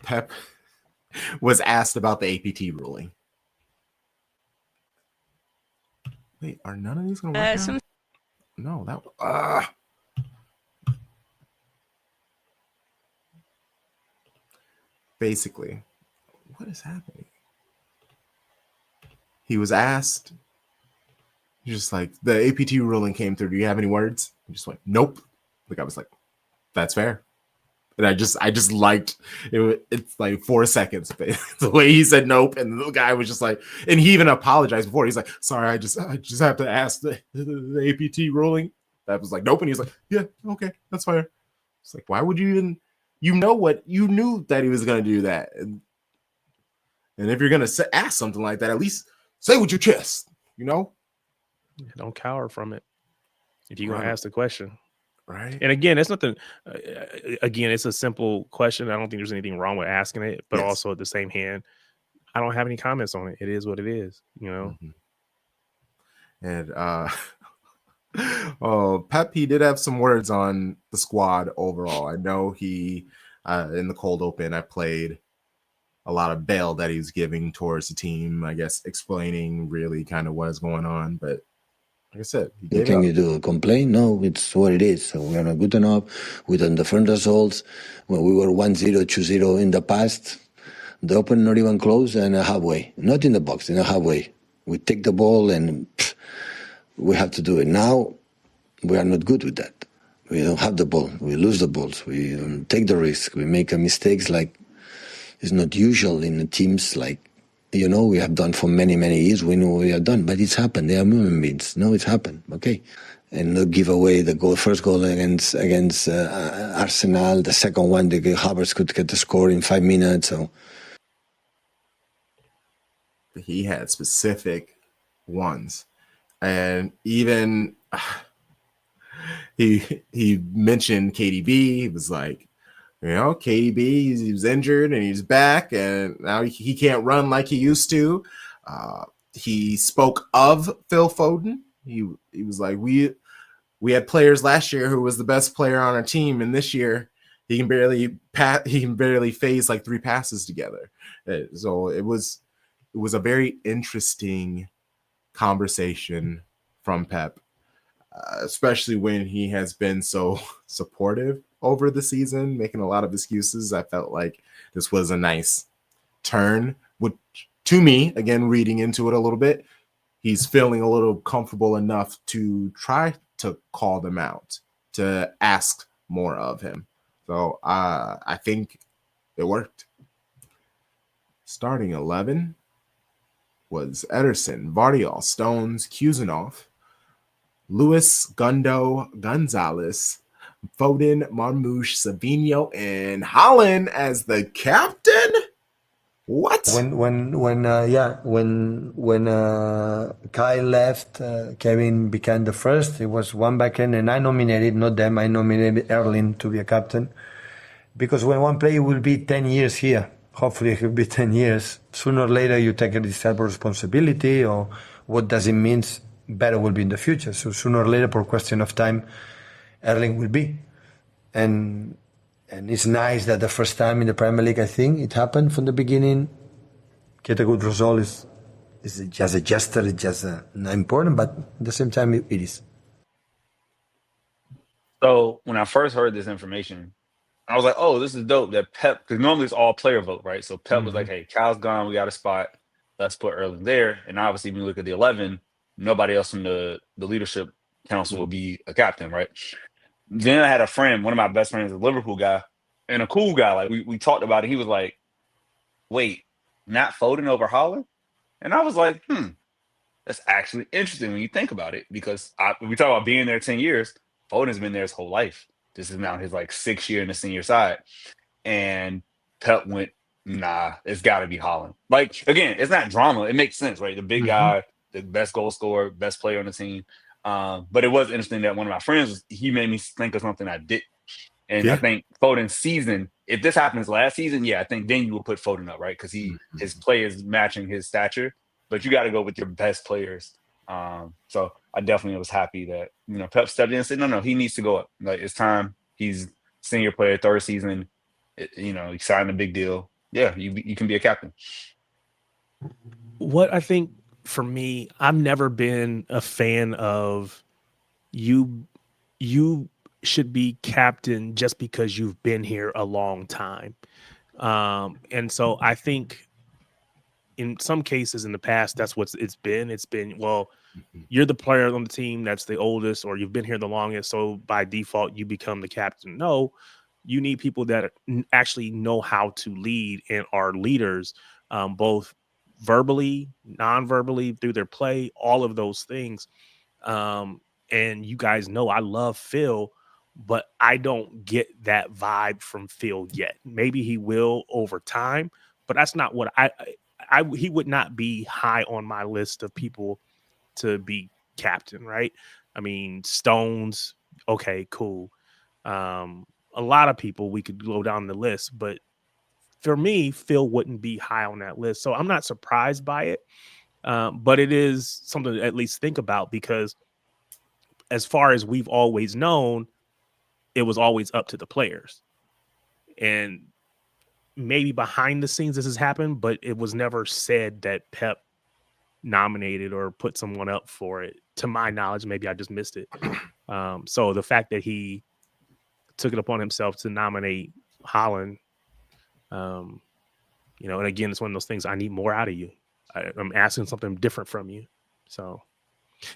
Pep was asked about the APT ruling. Wait, are none of these going to work out? No, that... Basically, what is happening? He was asked, just like, the APT ruling came through. Do you have any words? He just went, nope. The guy was like, that's fair. And I just liked it. It's like 4 seconds. The way he said nope, and the guy was just like, and he even apologized before. He's like, sorry, I just have to ask the APT ruling. That was like nope, and he's like, yeah, okay, that's fair. It's like, why would you even? You knew that he was gonna do that, and if you're gonna ask something like that, at least say with your chest, Don't cower from it. If you're gonna ask the question. Right. And again, it's nothing. Again, it's a simple question. I don't think there's anything wrong with asking it, but also at the same hand, I don't have any comments on it. It is what it is, And Pep, he did have some words on the squad overall. I know he in the cold open, I played a lot of bail that he was giving towards the team. I guess explaining really kind of what is going on, but. Like I said, what can you do? Complain? No, it's what it is. So we are not good enough. We don't defend results. When we were 1-0, 2-0 in the past, the open not even close and a halfway. Not in the box, in a halfway. We take the ball and we have to do it. Now, we are not good with that. We don't have the ball. We lose the balls. We don't take the risk. We make mistakes like it's not usual in the teams like, we have done for many, many years. We know what we have done, but it's happened. They are human beings. No, it's happened. Okay. And not give away the first goal against Arsenal. The second one, the Havertz could get the score in 5 minutes. So he had specific ones. And even he mentioned KDB. He was like, KDB, he was injured and he's back, and now he can't run like he used to. He spoke of Phil Foden. He was like, we had players last year who was the best player on our team, and this year he can barely phase like 3 passes together. So it was a very interesting conversation from Pep, especially when he has been so supportive over the season, making a lot of excuses. I felt like this was a nice turn, which to me, again, reading into it a little bit, he's feeling a little comfortable enough to try to call them out, to ask more of him. So I think it worked. Starting 11 was Ederson, Vardiol, Stones, Kuznov, Luis, Gundo, Gonzalez, Foden, Marmoush, Savinho, and Haaland as the captain. What? When Kyle left, Kevin became the first. It was one backend, and I nominated, not them. I nominated Erling to be a captain, because when one player will be 10 years here, hopefully it will be 10 years. Sooner or later, you take this type of responsibility, or what does it mean better will be in the future. So sooner or later, for a question of time, Erling will be. And it's nice that the first time in the Premier League, I think it happened from the beginning. Get a good result is just a gesture, it's just not important, but at the same time, it is. So when I first heard this information, I was like, oh, this is dope that Pep, because normally it's all player vote, right? So Pep was like, hey, Cal's gone, we got a spot, let's put Erling there. And obviously, when you look at the 11, nobody else from the leadership council will be a captain, right? Then I had a friend, one of my best friends, a Liverpool guy, and a cool guy. Like we talked about it. He was like, wait, not Foden over Haaland? And I was like, that's actually interesting when you think about it, because we talk about being there 10 years. Foden's been there his whole life. This is now his like 6th year in the senior side. And Pep went, nah, it's got to be Haaland. Like, again, it's not drama. It makes sense, right? The big guy, the best goal scorer, best player on the team. But it was interesting that one of my friends, he made me think of something I did. And I think Foden's season, if this happens last season, I think then you will put Foden up, right? Because his play is matching his stature. But you got to go with your best players. So I definitely was happy that, Pep stepped in and said, no, he needs to go up. Like, it's time. He's senior player, 3rd season. He signed a big deal. Yeah, you can be a captain. What I think for me, I've never been a fan of you should be captain just because you've been here a long time. And so I think in some cases in the past, that's what it's been. It's been, well, you're the player on the team that's the oldest, or you've been here the longest, so by default, you become the captain. No, you need people that actually know how to lead and are leaders, both verbally, non-verbally, through their play, all of those things. And you guys know I love Phil, but I don't get that vibe from Phil yet. Maybe he will over time, but that's not what he would not be high on my list of people to be captain, right? I mean, Stones, okay, cool. A lot of people we could go down the list, but for me, Phil wouldn't be high on that list. So I'm not surprised by it, but it is something to at least think about, because as far as we've always known, it was always up to the players. And maybe behind the scenes this has happened, but it was never said that Pep nominated or put someone up for it. To my knowledge, maybe I just missed it. So the fact that he took it upon himself to nominate Haaland, and again, it's one of those things, I need more out of you. I'm asking something different from you. So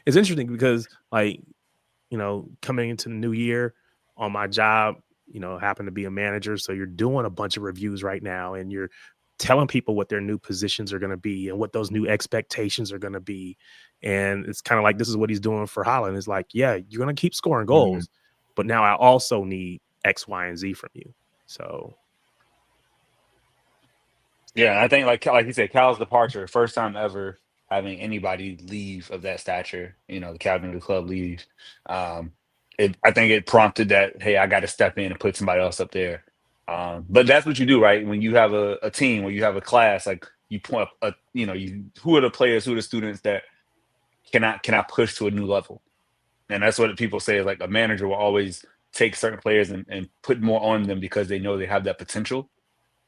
it's interesting because, coming into the new year on my job, happen to be a manager. So you're doing a bunch of reviews right now, and you're telling people what their new positions are going to be and what those new expectations are going to be. And it's kind of like, this is what he's doing for Haaland. It's like, yeah, you're going to keep scoring goals, but now I also need X, Y, and Z from you. So. Yeah, I think like you said, Cal's departure, first time ever having anybody leave of that stature, the captain of the club leave. I think it prompted that, hey, I got to step in and put somebody else up there. But that's what you do, right? When you have a team, when you have a class, like you point up, who are the players, who are the students that cannot push to a new level? And that's what people say, is like a manager will always take certain players and put more on them because they know they have that potential.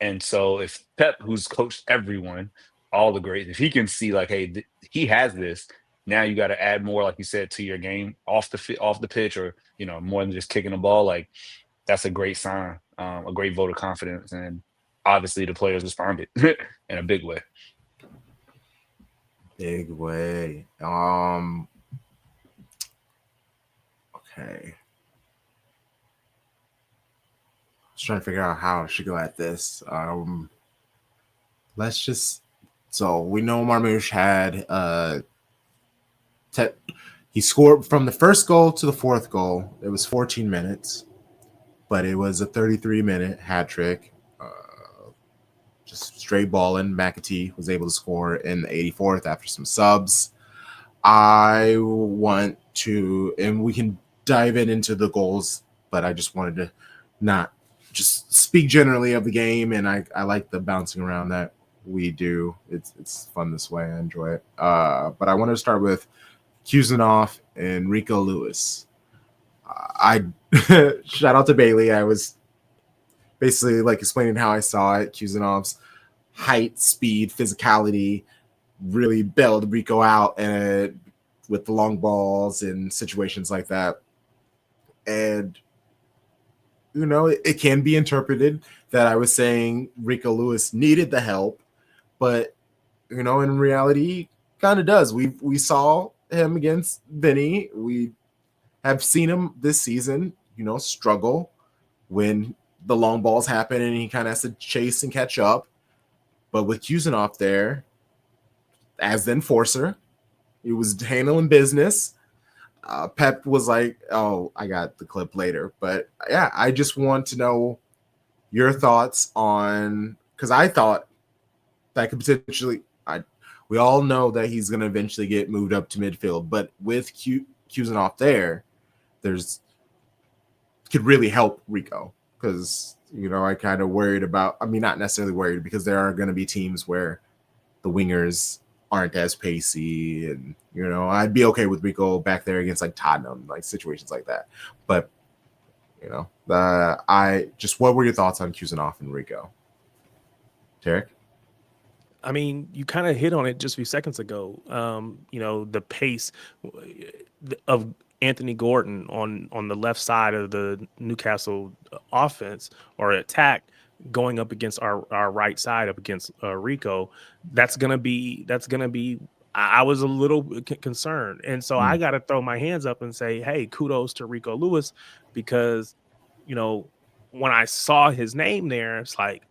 And so if Pep, who's coached everyone, all the greats, if he can see like, hey, he has this, now you got to add more, like you said, to your game off the pitch, or more than just kicking the ball. Like, that's a great sign, a great vote of confidence, and obviously the players responded in a big way. Big way. Okay. I was trying to figure out how I should go at this. So we know Marmoush had he scored from the first goal to the 4th goal. It was 14 minutes, but it was a 33-minute hat trick. Just straight balling. McAtee was able to score in the 84th after some subs. I want to, and we can dive into the goals, but I just wanted to not just speak generally of the game, and I like the bouncing around that we do. It's fun this way. I enjoy it. But I wanted to start with Kuznetsov and Rico Lewis. I shout out to Bailey. I was basically like explaining how I saw it. Kuznetsov's height, speed, physicality really bailed Rico out and with the long balls and situations like that. And it can be interpreted that I was saying Rico Lewis needed the help, but in reality, kind of does. We saw him against Vinny. We have seen him this season, struggle when the long balls happen and he kind of has to chase and catch up. But with Kuznetsov there as the enforcer, he was handling business. Pep was like, oh, I got the clip later. But yeah, I just want to know your thoughts on, because I thought that could potentially, we all know that he's going to eventually get moved up to midfield, but with Kuznetsov there, could really help Rico, because I kind of worried about, not necessarily worried, because there are going to be teams where the wingers aren't as pacey, and I'd be okay with Rico back there against like Tottenham, like situations like that. But what were your thoughts on Kuznetsov and Rico? Tarik? You kind of hit on it just a few seconds ago. The pace of Anthony Gordon on the left side of the Newcastle offense or attack going up against our right side up against Rico. That's gonna be. I was a little concerned, and so I got to throw my hands up and say, hey, kudos to Rico Lewis, because when I saw his name there, it's like.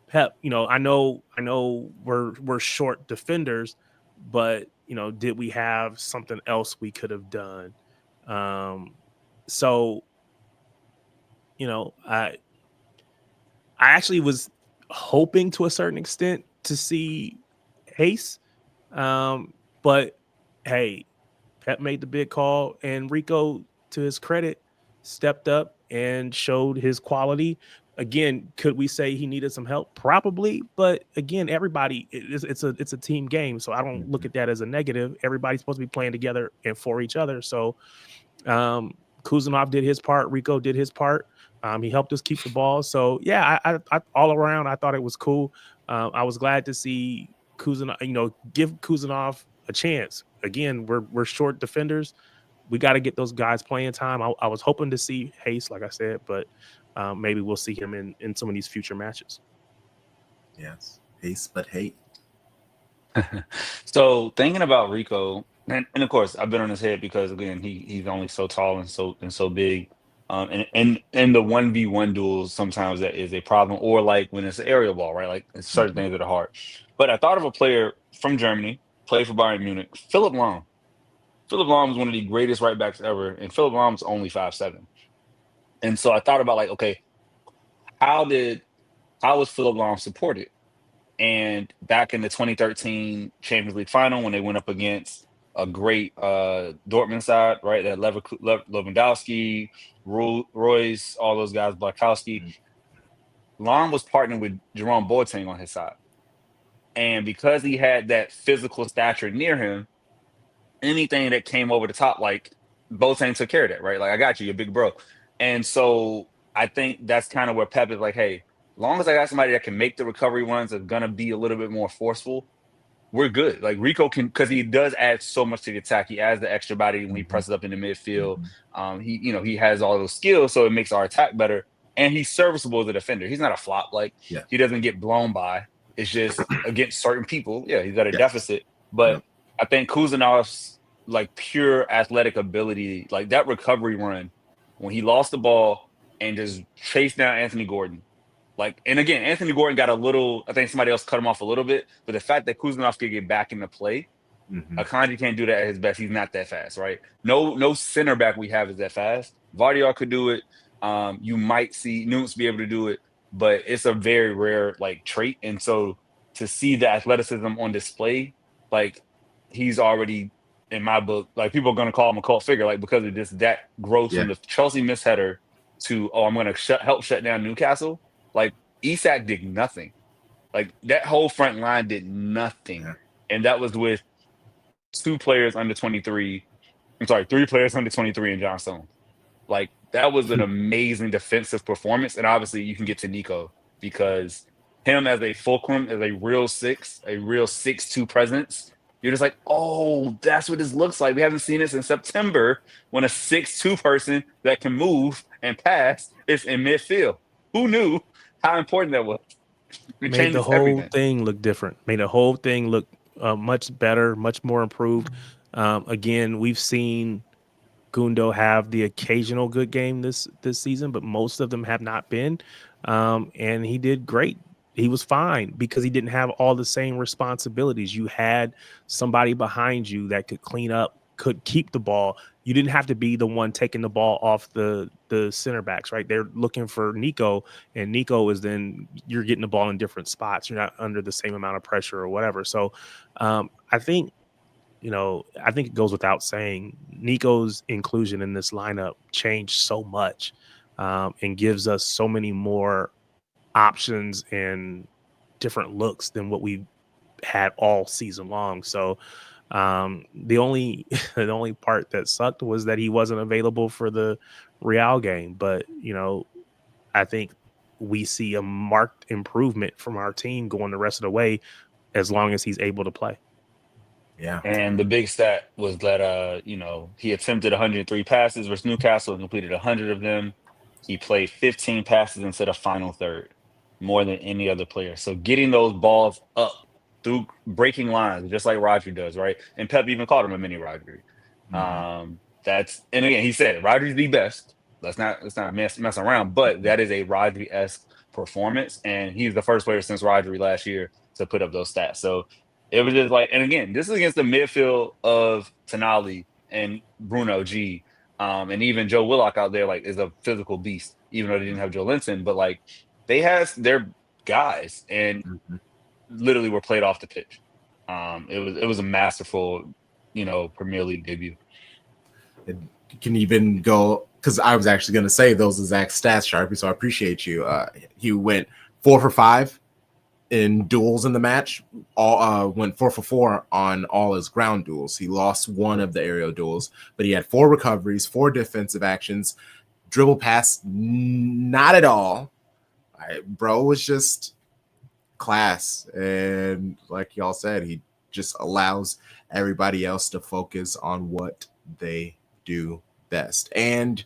Pep, I know we're short defenders, but did we have something else we could have done? So I actually was hoping to a certain extent to see Hayes, but hey, Pep made the big call, and Rico, to his credit, stepped up and showed his quality. Again, could we say he needed some help? Probably, but again, everybody, it's a team game, so I don't look at that as a negative. Everybody's supposed to be playing together and for each other. So Kuznetsov did his part, Rico did his part. He helped us keep the ball. So yeah, I all around, I thought it was cool. I was glad to see Kuznetsov, give Kuznetsov a chance. Again, we're short defenders. We got to get those guys playing time. I was hoping to see Hayes, like I said, but maybe we'll see him in some of these future matches. Yes, Hayes, but hate. So thinking about Rico, and of course I've been on his head because again he's only so tall and so big, and the 1v1 duels sometimes that is a problem, or like when it's an aerial ball, right? Like it's certain things that are hard. But I thought of a player from Germany, played for Bayern Munich, Philipp Lahm. Philipp Lahm was one of the greatest right backs ever, and Philipp Lahm's only 5'7". And so I thought about like, okay, how was Philipp Lahm supported? And back in the 2013 Champions League final, when they went up against a great Dortmund side, right? That Lewandowski, Royce, all those guys, Blakowski. Lahm was partnered with Jerome Boateng on his side. And because he had that physical stature near him, anything that came over the top, like Boateng took care of that, right? Like, I got you, you're big bro. And so I think that's kind of where Pep is like, hey, long as I got somebody that can make the recovery runs, that's gonna be a little bit more forceful, we're good. Like Rico can, because he does add so much to the attack. He adds the extra body when he presses up in the midfield. He has all those skills, so it makes our attack better. And he's serviceable as a defender. He's not a flop. Like he doesn't get blown by. It's just against certain people. Yeah, he's got a deficit. But I think Kuznetsov's like pure athletic ability, like that recovery run when he lost the ball and just chased down Anthony Gordon. Like, and again, Anthony Gordon got a little, I think somebody else cut him off a little bit, but the fact that Kuznetsov could get back into play, Akanji can't do that at his best. He's not that fast, right? No center back we have is that fast. Vardyar could do it. You might see Nunes be able to do it, but it's a very rare like trait. And so to see the athleticism on display, like he's already, in my book, like people are going to call him a cult figure, like because of just that growth from the Chelsea misheader to, I'm going to help shut down Newcastle. Like Isak did nothing. Like that whole front line did nothing. And that was with 2 players under 23. I'm sorry, 3 players under 23 in John Stone. Like, that was an amazing defensive performance. And obviously, you can get to Nico because him as a fulcrum, as a real 6'2" presence, you're just like, oh, that's what this looks like. We haven't seen this in September when a 6'2" person that can move and pass is in midfield. Who knew how important that was? It Made the changes whole everything. thing look different. Made the whole thing look much better, much more improved. Again, we've seen Gundo have the occasional good game this season, but most of them have not been. And he did great. He was fine because he didn't have all the same responsibilities. You had somebody behind you that could clean up, could keep the ball. You didn't have to be the one taking the ball off the center backs, right? They're looking for Nico, and Nico is then you're getting the ball in different spots. You're not under the same amount of pressure or whatever. So I think it goes without saying Nico's inclusion in this lineup changed so much and gives us so many more options and different looks than what we had all season long. So the only part that sucked was that he wasn't available for the Real game. But, I think we see a marked improvement from our team going the rest of the way as long as he's able to play. Yeah. And the big stat was that he attempted 103 passes versus Newcastle and completed 100 of them. He played 15 passes instead of final third, more than any other player. So getting those balls up through breaking lines, just like Rodri does, right? And Pep even called him a mini Rodri. And again, he said Rodri's the best. Let's not mess around, but that is a Rodri-esque performance, and he's the first player since Rodri last year to put up those stats. So it was just like, and again, this is against the midfield of Tonali and Bruno G, and even Joe Willock out there, like, is a physical beast, even though they didn't have Joe Linton, but like they have their guys and literally were played off the pitch. It was a masterful, Premier League debut. It can even go, because I was actually going to say those exact stats, Sharpie, so I appreciate you. He went 4 for 5 in duels in the match, went 4 for 4 on all his ground duels. He lost 1 of the aerial duels, but he had 4 recoveries, 4 defensive actions, dribble pass, not at all. Bro was just class. And like y'all said, he just allows everybody else to focus on what they do best. And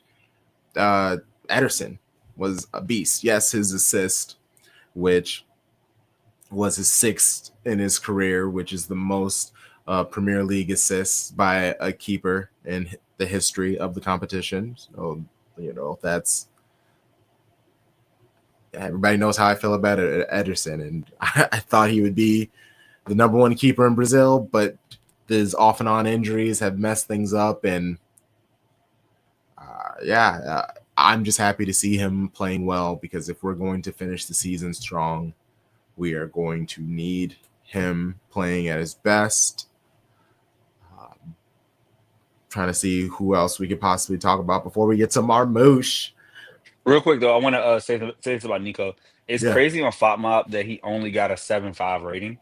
Ederson was a beast. Yes, his assist, which was his 6th in his career, which is the most Premier League assists by a keeper in the history of the competition. So, that's, everybody knows how I feel about Ederson. And I thought he would be the number 1 keeper in Brazil, but his off and on injuries have messed things up. And I'm just happy to see him playing well, because if we're going to finish the season strong, we are going to need him playing at his best. Trying to see who else we could possibly talk about before we get to Marmoush. Real quick, though, I want to say this about Nico. It's crazy on FOTMOB that he only got a 7.5 rating,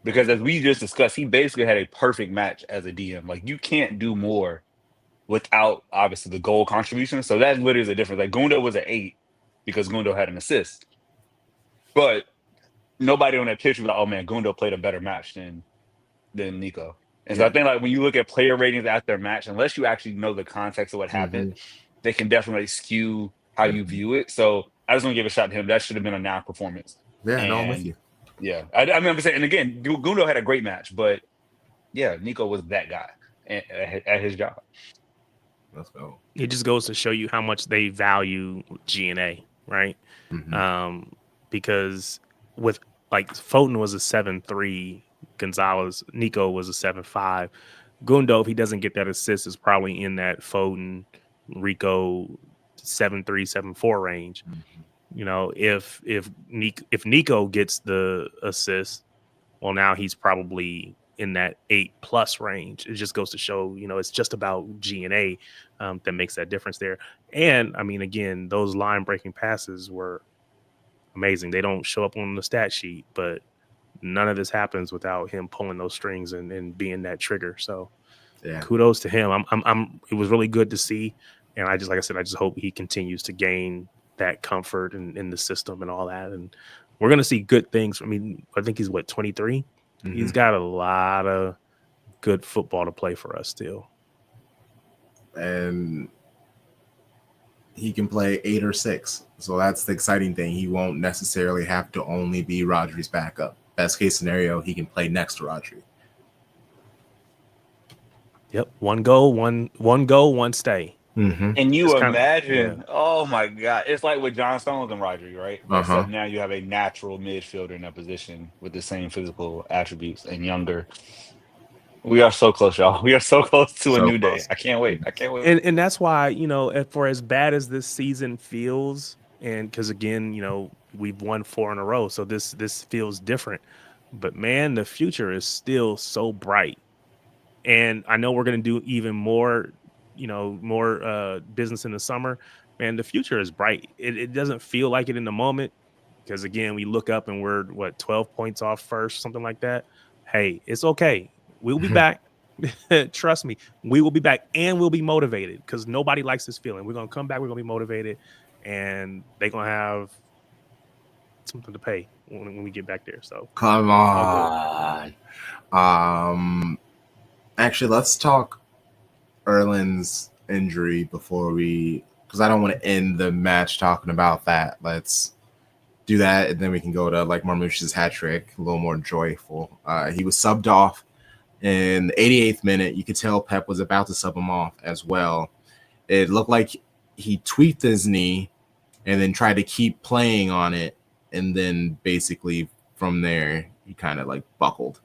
because as we just discussed, he basically had a perfect match as a DM. Like, you can't do more without, obviously, the goal contribution. So that literally is the difference. Like, Gundo was an 8 because Gundo had an assist. But nobody on that pitch was like, oh, man, Gundo played a better match than Nico. And so I think, like, when you look at player ratings after a match, unless you actually know the context of what happened, they can definitely skew how you view it. So I just want to give a shout to him. That should have been a now performance. Yeah, no, I'm with you. Yeah. I mean, I'm saying, and again, Gundo had a great match, but yeah, Nico was that guy at his job. Let's go. It just goes to show you how much they value GNA, right? Because with, like, Foden was a 7.3, Gonzalez, Nico was a 7.5. Gundo, if he doesn't get that assist, is probably in that Foden, Rico 7.3, 7.4 range. If Nico gets the assist, well, now he's probably in that 8+ range. It just goes to show, it's just about GNA that makes that difference there. And I mean, again, those line breaking passes were amazing. They don't show up on the stat sheet, but none of this happens without him pulling those strings and being that trigger. So yeah, kudos to him. It was really good to see. And I just, like I said, I just hope he continues to gain that comfort in the system and all that. And we're going to see good things. I mean, I think he's 23. Mm-hmm. He's got a lot of good football to play for us still. And he can play 8 or 6. So that's the exciting thing. He won't necessarily have to only be Rodri's backup. Best case scenario, he can play next to Rodri. Yep. One go, one stay. Mm-hmm. And you imagine, oh my God, it's like with John Stones and Rodri, right? Except now you have a natural midfielder in that position with the same physical attributes and younger. We are so close, y'all. We are so close to a new day. I can't wait. And that's why, for as bad as this season feels, and because again, we've won 4 in a row, so this feels different. But man, the future is still so bright. And I know we're going to do even more, more business in the summer. Man, the future is bright. It doesn't feel like it in the moment because, again, we look up and we're, 12 points off first, something like that. Hey, it's okay. We'll be back. Trust me, we will be back and we'll be motivated because nobody likes this feeling. We're going to come back. We're going to be motivated and they're going to have something to pay when we get back there. So come on. Actually, let's talk Erland's injury because I don't want to end the match talking about that. Let's do that, and then we can go to Marmoush's hat trick, a little more joyful. He was subbed off in the 88th minute. You could tell Pep was about to sub him off as well. It looked like he tweaked his knee and then tried to keep playing on it, and then basically from there he kind of buckled.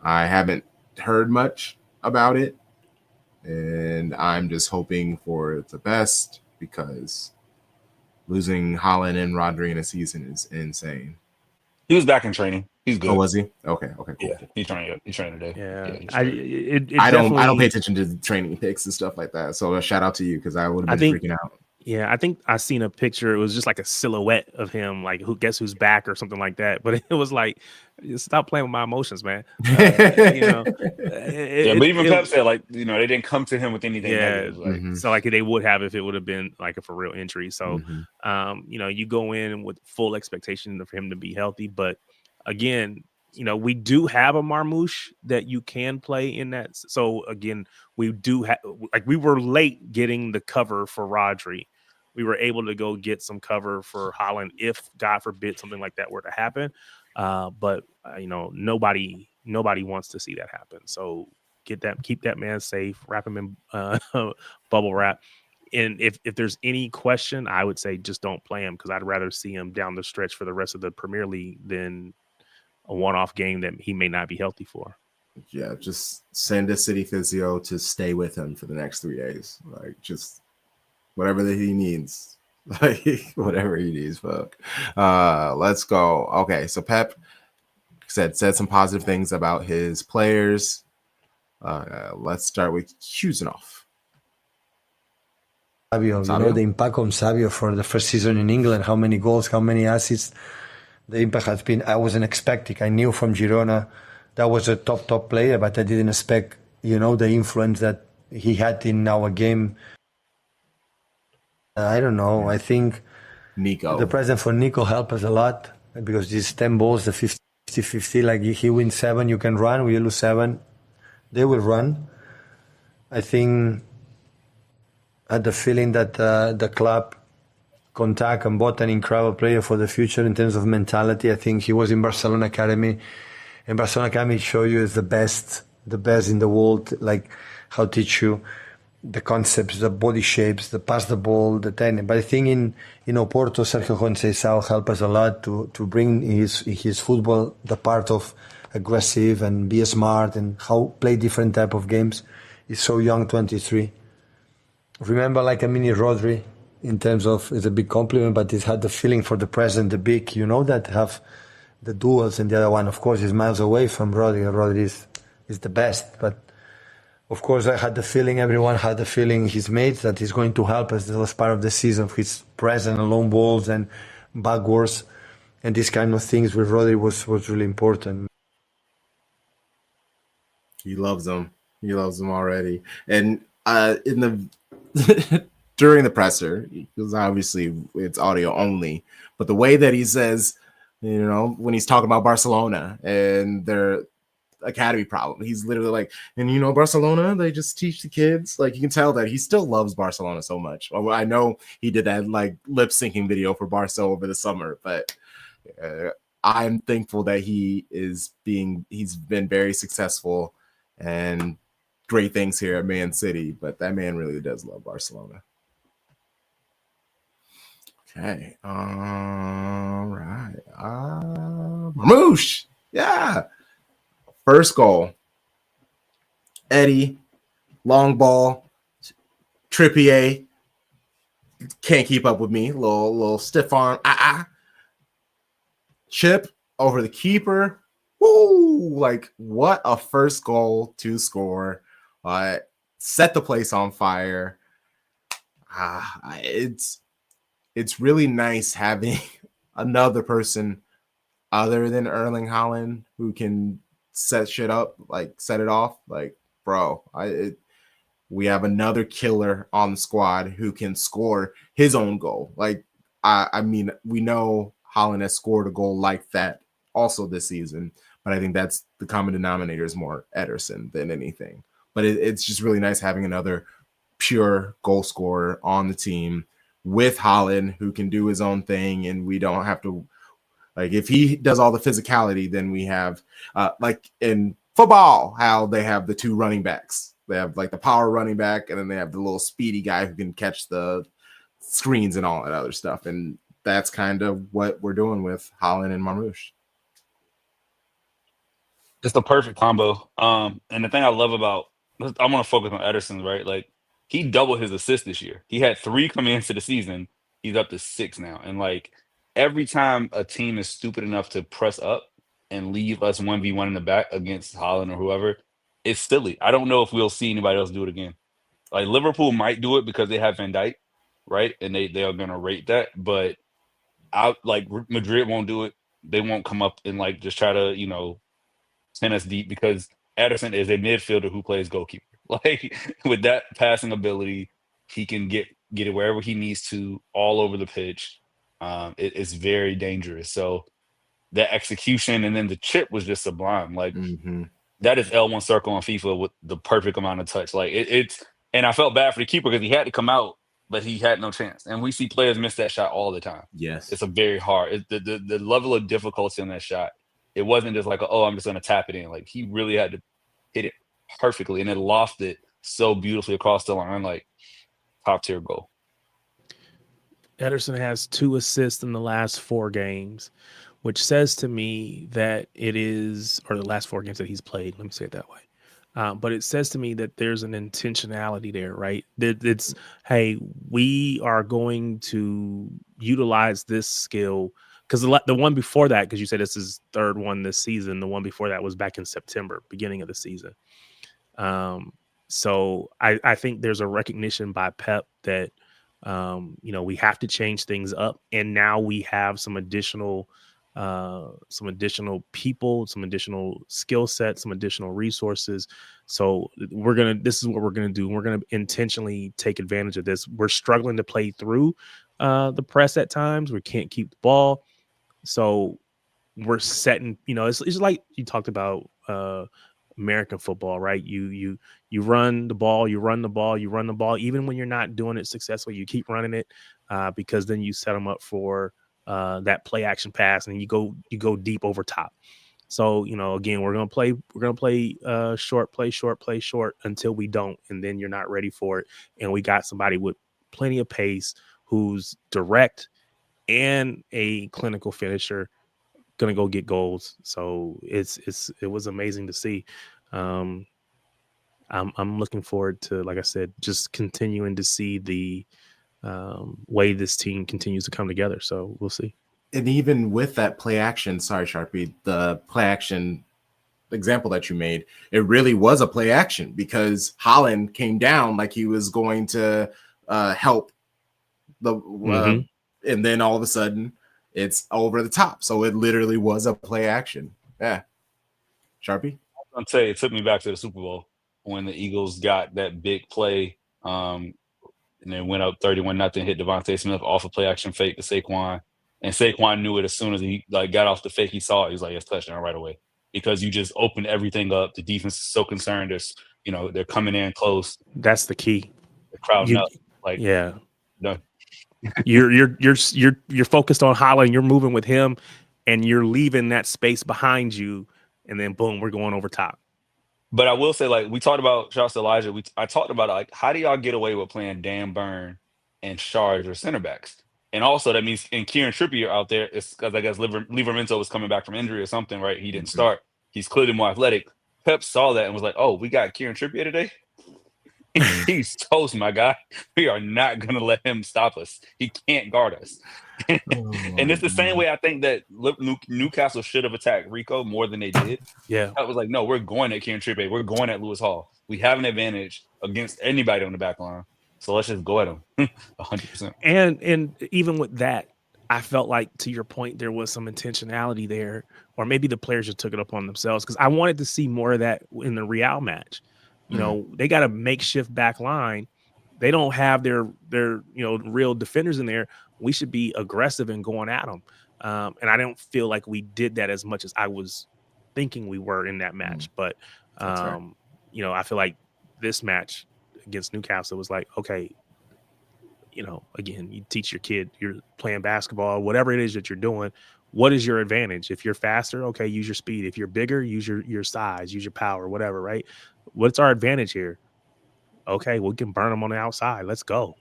I haven't heard much about it, and I'm just hoping for the best because losing Haaland and Rodri in a season is insane. He was back in training. He's good. Oh, was he? Okay, cool. Yeah, he's training today. Yeah, I don't pay attention to the training pics and stuff like that. So a shout out to you because I would have been freaking out. Yeah, I think I seen a picture. It was just like a silhouette of him, guess who's back or something like that. But it was like, stop playing with my emotions, man. But even Pep said they didn't come to him with anything negative. So they would have if it would have been for real injury. So you go in with full expectation for him to be healthy. But again, we do have a Marmoush that you can play in that. So again, we do have we were late getting the cover for Rodri. We were able to go get some cover for Haaland if, God forbid, something like that were to happen. But nobody wants to see that happen. So keep that man safe, wrap him in bubble wrap. And if there's any question, I would say just don't play him because I'd rather see him down the stretch for the rest of the Premier League than a one-off game that he may not be healthy for. Yeah, just send a City physio to stay with him for the next 3 days. Just whatever that he needs. Whatever he needs, fuck. Let's go. Okay, so Pep said some positive things about his players. Let's start with Kuznov. Savio, the impact on Savio for the first season in England, how many goals, how many assists. The impact has been, I wasn't expecting. I knew from Girona that was a top player, but I didn't expect, the influence that he had in our game. I don't know. I think Nico, the present for Nico helped us a lot because these 10 balls, the 50-50, he wins 7, you can run. We lose 7, they will run. I think I had the feeling that the club contact and bought an incredible player for the future in terms of mentality. I think he was in Barcelona Academy. And Barcelona Academy show you is the best in the world, how teach you the concepts, the body shapes, the pass the ball, the technique. But I think in Oporto, Sergio Conceição helped us a lot to bring his football the part of aggressive and be smart and how play different type of games. He's so young, 23. Remember a mini Rodri in terms of, it's a big compliment, but he's had the feeling for the present, the big, that have the duels, and the other one, of course, is miles away from Rodri. Rodri is the best, but of course, I had the feeling, everyone had the feeling, his mates, that he's going to help us. This was part of the season, his presence, long balls and backwards. and these kind of things with Rodri was really important. He loves them. He loves them already. And in the during the presser, because obviously it's audio only, but the way that he says, you know, when he's talking about Barcelona and their academy problem, he's literally like, and you know, Barcelona, they just teach the kids. Like, you can tell that he still loves Barcelona so much. I know he did that like lip syncing video for Barca over the summer, but I'm thankful that he's been very successful and great things here at Man City, but that man really does love Barcelona. Okay. All right. Marmoush. Yeah. First goal. Eddie. Long ball. Trippier. Can't keep up with me. Little stiff arm. Chip over the keeper. Woo! Like, what a first goal to score. Set the place on fire. It's really nice having another person other than Erling Haaland who can set shit up, like set it off. Like, bro, we have another killer on the squad who can score his own goal. Like, I mean, we know Haaland has scored a goal like that also this season, but I think that's the common denominator is more Ederson than anything. But it's just really nice having another pure goal scorer on the team with Haaland who can do his own thing, and we don't have to, like, if he does all the physicality, then we have like in football how they have the two running backs. They have like the power running back, and then they have the little speedy guy who can catch the screens and all that other stuff. And that's kind of what we're doing with Haaland and Marmoush. It's the perfect combo. And the thing I love about, I want to focus on Ederson, right? Like, he doubled his assists this year. He had 3 coming into the season. He's up to 6 now. And like, every time a team is stupid enough to press up and leave us 1v1 in the back against Haaland or whoever, it's silly. I don't know if we'll see anybody else do it again. Like, Liverpool might do it because they have Van Dijk, right? And they are going to rate that. But Madrid won't do it. They won't come up and like just try to, you know, send us deep, because Ederson is a midfielder who plays goalkeeper. Like, with that passing ability, he can get it wherever he needs to, all over the pitch. It's very dangerous. So that execution and then the chip was just sublime. Like, that is L1 circle on FIFA with the perfect amount of touch. Like, it's and I felt bad for the keeper because he had to come out, but he had no chance. And we see players miss that shot all the time. Yes, it's a very hard. The level of difficulty on that shot. It wasn't just like, I'm just going to tap it in. Like, he really had to hit it perfectly, and it lofted so beautifully across the line. Like, top tier goal. Ederson has 2 assists in the last 4 games, which says to me that it is, or the last 4 games that he's played. Let me say it that way. But it says to me that there's an intentionality there, right? It's, hey, we are going to utilize this skill. Because the one before that, because you said this is 3rd one this season, the one before that was back in September, beginning of the season. So I think there's a recognition by Pep that, you know, we have to change things up. And now we have some additional people, some additional skill sets, some additional resources. So this is what we're going to do. We're going to intentionally take advantage of this. We're struggling to play through the press at times. We can't keep the ball. So we're setting, you know, it's like you talked about American football, right? You run the ball, you run the ball, you run the ball. Even when you're not doing it successfully, you keep running it because then you set them up for that play action pass, and you go deep over top. So, you know, again, we're gonna play short, play short until we don't, and then you're not ready for it. And we got somebody with plenty of pace who's direct and a clinical finisher, gonna go get goals. So it was amazing to see. I'm looking forward to, like I said, just continuing to see the way this team continues to come together. So we'll see. And even with that play action, sorry, Sharpie, the play action example that you made, it really was a play action because Haaland came down like he was going to help the and then all of a sudden it's over the top. So it literally was a play action. Yeah. Sharpie? I'll tell you, it took me back to the Super Bowl when the Eagles got that big play and then went up 31-0, hit Devontae Smith off a play action fake to Saquon. And Saquon knew it as soon as he got off the fake. He saw it. He was like, "It's touchdown right away," because you just opened everything up. The defense is so concerned. They're coming in close. That's the key. The crowd nuts. No. You're focused on Holland. You're moving with him, and you're leaving that space behind you. And then boom, we're going over top. But I will say, we talked about Charles Elijah. I talked about how do y'all get away with playing Dan Burn and Shards or center backs? And also that means and Kieran Trippier out there is because I guess Livramento was coming back from injury or something, right? He didn't start. He's clearly more athletic. Pep saw that and was like, "Oh, we got Kieran Trippier today. He's toast, my guy. We are not going to let him stop us. He can't guard us." And it's the same way I think that Newcastle should have attacked Rico more than they did. Yeah. I was like, no, we're going at Kieran Trippier. We're going at Lewis Hall. We have an advantage against anybody on the back line. So let's just go at him 100%. And even with that, I felt like, to your point, there was some intentionality there, or maybe the players just took it upon themselves, because I wanted to see more of that in the Real match. You know, they got a makeshift back line. They don't have their real defenders in there. We should be aggressive and going at them. And I don't feel like we did that as much as I was thinking we were in that match. But, I feel like this match against Newcastle was like, okay, again, you teach your kid, you're playing basketball, whatever it is that you're doing, what is your advantage? If you're faster, okay, use your speed. If you're bigger, use your size, use your power, whatever, right? What's our advantage here? Okay, we can burn him on the outside. Let's go.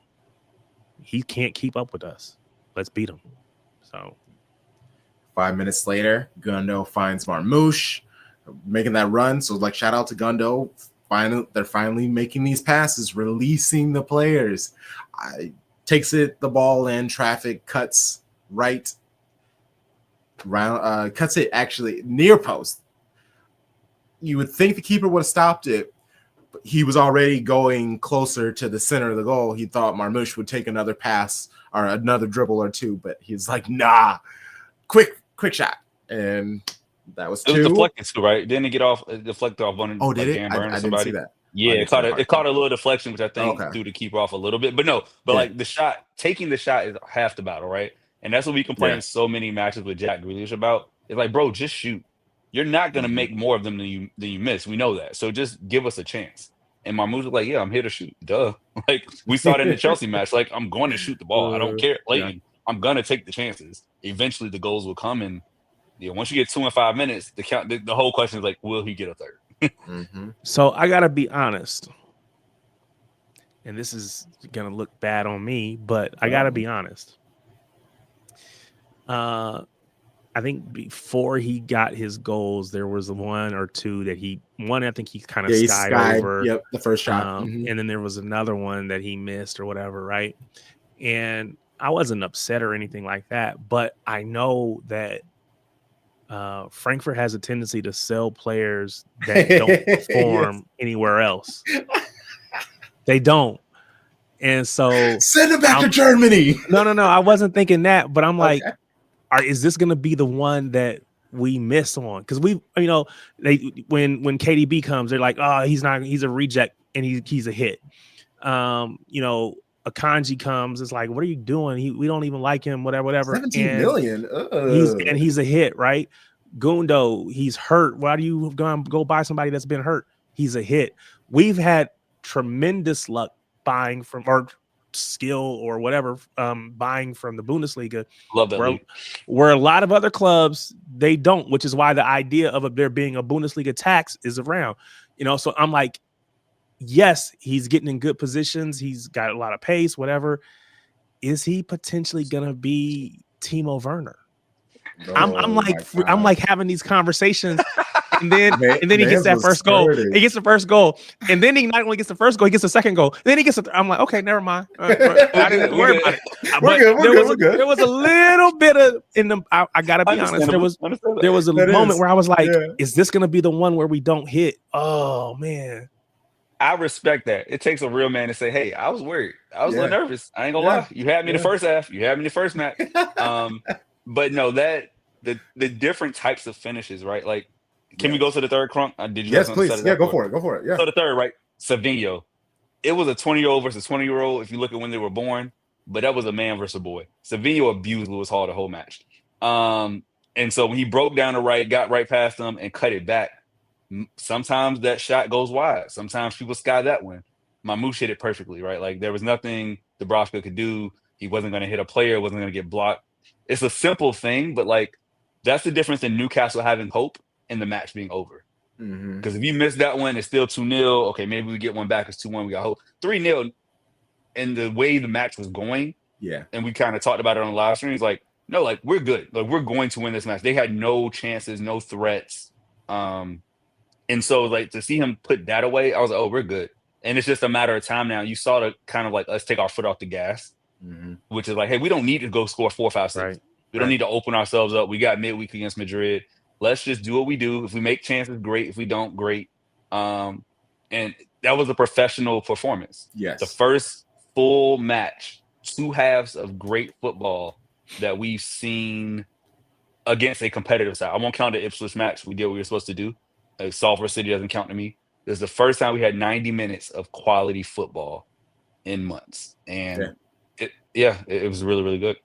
He can't keep up with us. Let's beat him. So 5 minutes later, Gundo finds Marmoush making that run. So shout out to Gundo. They're finally making these passes, releasing the players. Takes the ball in traffic, cuts right round, cuts it actually near post. You would think the keeper would have stopped it, but he was already going closer to the center of the goal. He thought Marmoush would take another pass or another dribble or two, but he's like, nah, quick shot. And that was two. It was deflected too, right? Didn't it get deflected off one? Oh, did it? I didn't see that. Yeah, it caught a little deflection, which I think threw the keeper off a little bit. But taking the shot is half the battle, right? And that's what we complain so many matches with Jack Grealish about. It's like, bro, just shoot. You're not gonna make more of them than you miss. We know that. So just give us a chance. And Marmoush was like, yeah, I'm here to shoot. Duh. We saw it in the Chelsea match. I'm going to shoot the ball. I don't care. I'm gonna take the chances. Eventually the goals will come, and once you get 2 and 5 minutes, the whole question is will he get a third? So I gotta be honest, and this is gonna look bad on me, but I gotta be honest. I think before he got his goals, there was one or two that I think he kind of skied over. Yep, the first shot. And then there was another one that he missed or whatever, right? And I wasn't upset or anything like that, but I know that Frankfurt has a tendency to sell players that don't perform anywhere else. They don't. And so send it back to Germany. No. I wasn't thinking that, but I'm like, is this going to be the one that we miss on? Because when KDB comes, they're like, oh, he's a reject and he's a hit. Akanji comes, it's like, what are you doing? We don't even like him, whatever. 17 million. He's a hit, right? Gundo, he's hurt. Why do you go buy somebody that's been hurt? He's a hit. We've had tremendous luck buying from or skill or whatever, buying from the Bundesliga. Love that where a lot of other clubs, they don't, which is why the idea of there being a Bundesliga tax is around. So I'm like, yes, he's getting in good positions. He's got a lot of pace, whatever. Is he potentially going to be Timo Werner? I'm like having these conversations, and then he gets that first goal. He gets the first goal, and then he not only gets the first goal, he gets the second goal. Then he gets. I'm like, okay, never mind. I didn't worry about it. We're good. There was a little bit of in the. I gotta be honest. There was a moment where I was like, is this gonna be the one where we don't hit? Oh man. I respect that. It takes a real man to say, hey, I was worried. I was a little nervous. I ain't gonna lie. You had me the first half. You had me the first match. But no, that the different types of finishes, right? Like, can we Yeah. go to the third, Crunk? Did you have Yes, something to set please. it Yeah, up go for? for it. Go for it. Yeah. So the third, right? Savinho. It was a 20-year-old versus 20-year-old if you look at when they were born, but that was a man versus a boy. Savinho abused Lewis Hall the whole match. And so when he broke down the right, got right past him and cut it back, sometimes that shot goes wide. Sometimes people sky that one. Marmoush hit it perfectly, right? Like there was nothing Dubravka could do. He wasn't going to hit a player, wasn't going to get blocked. It's a simple thing, but like that's the difference in Newcastle having hope and the match being over. Because if you miss that one, it's still 2-0. Okay, maybe we get one back. It's 2-1. We got hope. 3-0. And the way the match was going, yeah, and we kind of talked about it on the live stream. It's like, no, like we're good. Like we're going to win this match. They had no chances, no threats. And so like to see him put that away, I was like, oh, we're good. And it's just a matter of time now. You saw the kind of like let's take our foot off the gas, which is like, hey, we don't need to go score 4, 5, 6. Right. We don't need to open ourselves up. We got midweek against Madrid. Let's just do what we do. If we make chances, great. If we don't, great. And that was a professional performance. Yes. The first full match, 2 halves of great football that we've seen against a competitive side. I won't count the Ipswich match. We did what we were supposed to do. Salford City doesn't count to me. This is the first time we had 90 minutes of quality football in months. And it was really, really good.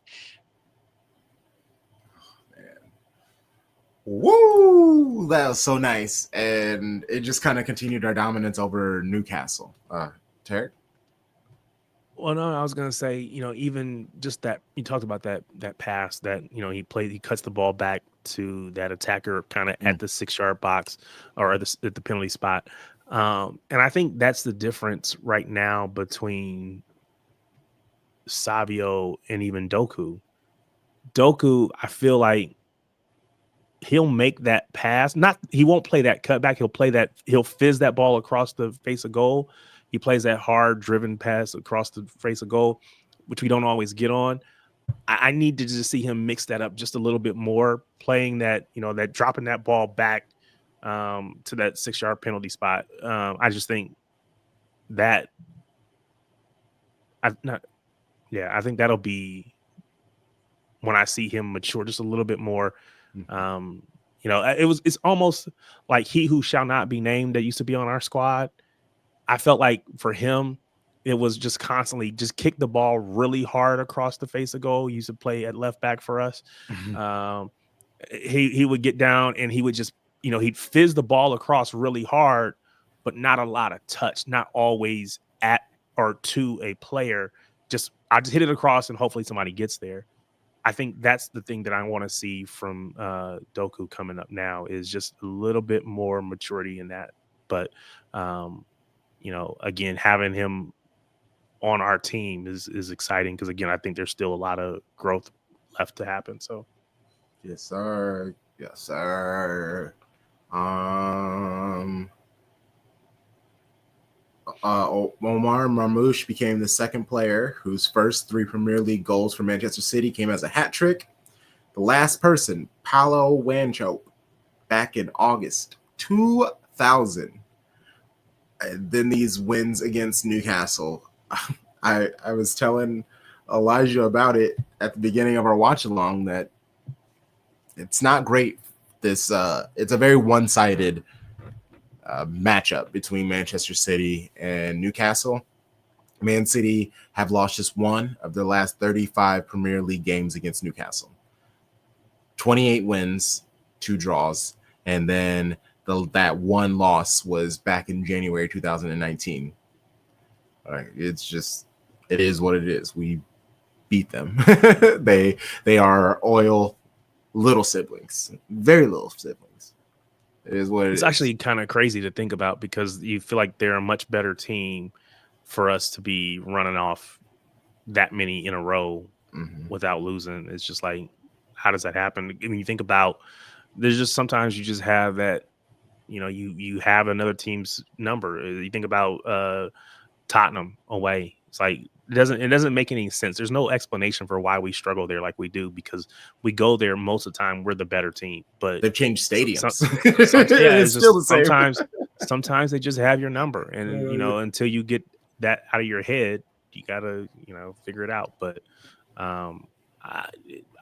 Woo! That was so nice. And it just kind of continued our dominance over Newcastle. Tarik? Well, no, I was gonna say, even just that you talked about that pass that he cuts the ball back to that attacker kind of at the 6-yard box or at the penalty spot, and I think that's the difference right now between Savio and even Doku. Doku, I feel like he'll make that pass. He won't play that cutback. He'll fizz that ball across the face of goal. He plays that hard driven pass across the face of goal, which we don't always get on. I need to just see him mix that up just a little bit more, playing that, that dropping that ball back to that 6-yard penalty spot. I just think that I think that'll be when I see him mature just a little bit more. It's almost like he who shall not be named that used to be on our squad. I felt like for him, it was just constantly just kick the ball really hard across the face of goal. He used to play at left back for us. He would get down and he would just, he'd fizz the ball across really hard, but not a lot of touch, not always at or to a player. I just hit it across and hopefully somebody gets there. I think that's the thing that I want to see from Doku coming up now is just a little bit more maturity in that. But, again, having him on our team is exciting because, again, I think there's still a lot of growth left to happen. So, yes, sir. Yes, sir. Omar Marmoush became the second player whose first 3 Premier League goals for Manchester City came as a hat trick. The last person, Paulo Wanchope, back in August 2000. And then these wins against Newcastle. I was telling Elijah about it at the beginning of our watch along that it's not great. It's a very one-sided matchup between Manchester City and Newcastle. Man City have lost just 1 of their last 35 Premier League games against Newcastle. 28 wins, 2 draws, and then that 1 loss was back in January 2019. It is what it is. We beat them. They are oil little siblings, very little siblings. It is what it is. It's actually kind of crazy to think about because you feel like they're a much better team for us to be running off that many in a row without losing. It's just like, how does that happen? I mean, you think about, there's just sometimes you just have that, you have another team's number. You think about Tottenham away. It's like, it doesn't make any sense. There's no explanation for why we struggle there like we do because we go there most of the time. We're the better team, but they've changed stadiums. It's still the same. Sometimes they just have your number, and until you get that out of your head, you gotta figure it out. But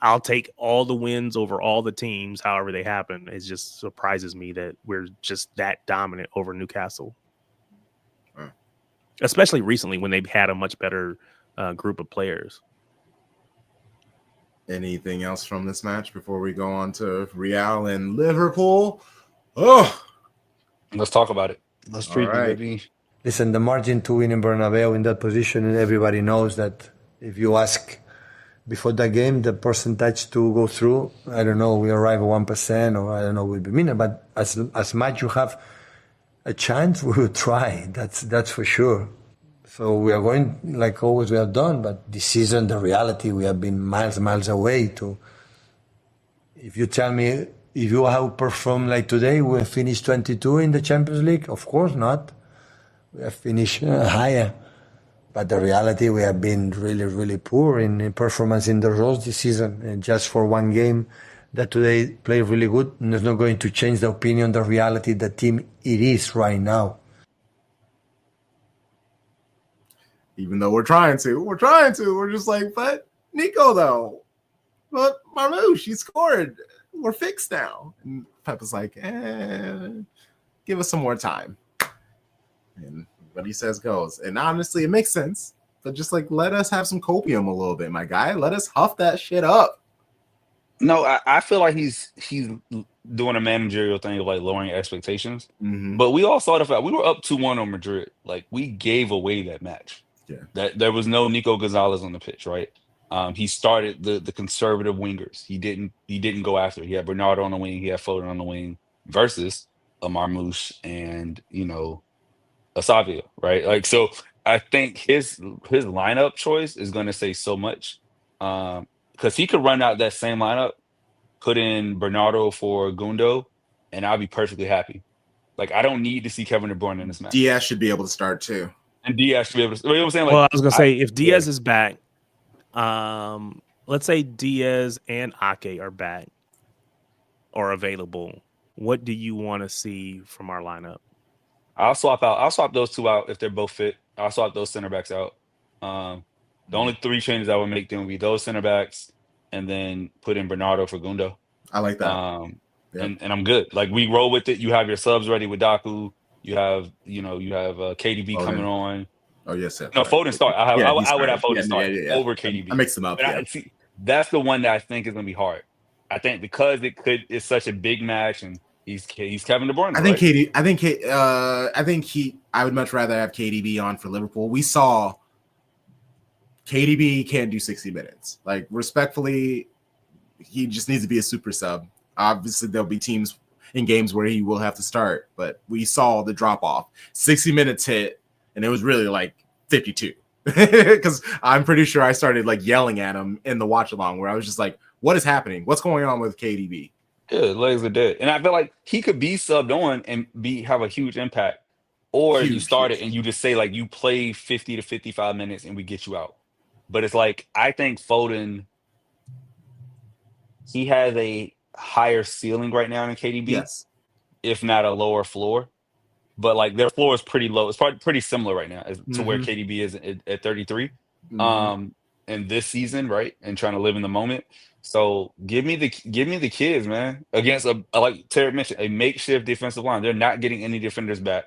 I'll take all the wins over all the teams, however they happen. It just surprises me that we're just that dominant over Newcastle. Especially recently when they've had a much better group of players. Anything else from this match before we go on to Real and Liverpool? Oh, let's talk about it. Let's treat right. it, baby. Listen, the margin to win in Bernabeu in that position, and everybody knows that if you ask before that game, the percentage to go through, I don't know, we arrive at 1%, or I don't know, will be minor, but as much you have a chance, we will try. That's for sure. So we are going like always we have done, but this season, the reality, we have been miles away to. If you tell me, if you have performed like today, we have finished 22 in the Champions League, of course not. We have finished higher. But the reality, we have been really poor in performance in the roles this season. And just for one game that today played really good, and it's not going to change the opinion, the reality, the team it is right now. Even though we're trying to. We're just like, but Nico, though. But Marmoush, he scored. We're fixed now. And Pep was like, give us some more time. And what he says goes. And honestly, it makes sense. But just like, let us have some copium a little bit, my guy. Let us huff that shit up. No, I feel like he's doing a managerial thing of like lowering expectations. Mm-hmm. But we all saw the fact we were up 2-1 on Madrid. Like, we gave away that match. Yeah. That there was no Nico Gonzalez on the pitch, right? He started the conservative wingers. He didn't go after it. He had Bernardo on the wing, he had Foden on the wing versus a Marmoush and a Savia, right? Like, so I think his lineup choice is going to say so much. Because he could run out that same lineup, put in Bernardo for Gundo, and I'll be perfectly happy. Like, I don't need to see Kevin De Bruyne in this match. Diaz should be able to start too. And Diaz should be able to. You know what I'm saying? Like, Well, I was gonna say if Diaz is back, let's say Diaz and Ake are back or available. What do you want to see from our lineup? I'll swap those two out if they're both fit. I'll swap those center backs out. The only three changes I would make then would be those center backs, and then put in Bernardo for Gundo. I like that. And I'm good. Like, we roll with it. You have your subs ready with Daku. You have KDB coming on. Oh yes, no, Foden start. I would have Foden start over KDB. I mix them up. See, that's the one that I think is going to be hard. I think because it's such a big match, and he's Kevin De Bruyne. I would much rather have KDB on for Liverpool. We saw KDB can't do 60 minutes. Like, respectfully, he just needs to be a super sub. Obviously, there'll be teams in games where he will have to start, but we saw the drop off. 60 minutes hit, and it was really like 52. Because I'm pretty sure I started like yelling at him in the watch along, where I was just like, what is happening? What's going on with KDB? Yeah, legs are dead. And I feel like he could be subbed on and have a huge impact. Or you start it and you just say, like, you play 50 to 55 minutes and we get you out. But it's like, I think Foden, he has a higher ceiling right now than KDB. Yes. If not a lower floor. But like, their floor is pretty low. It's probably pretty similar right now to where KDB is at 33. In this season, right? And trying to live in the moment. So give me the kids, man. Against like Tarik mentioned, a makeshift defensive line. They're not getting any defenders back.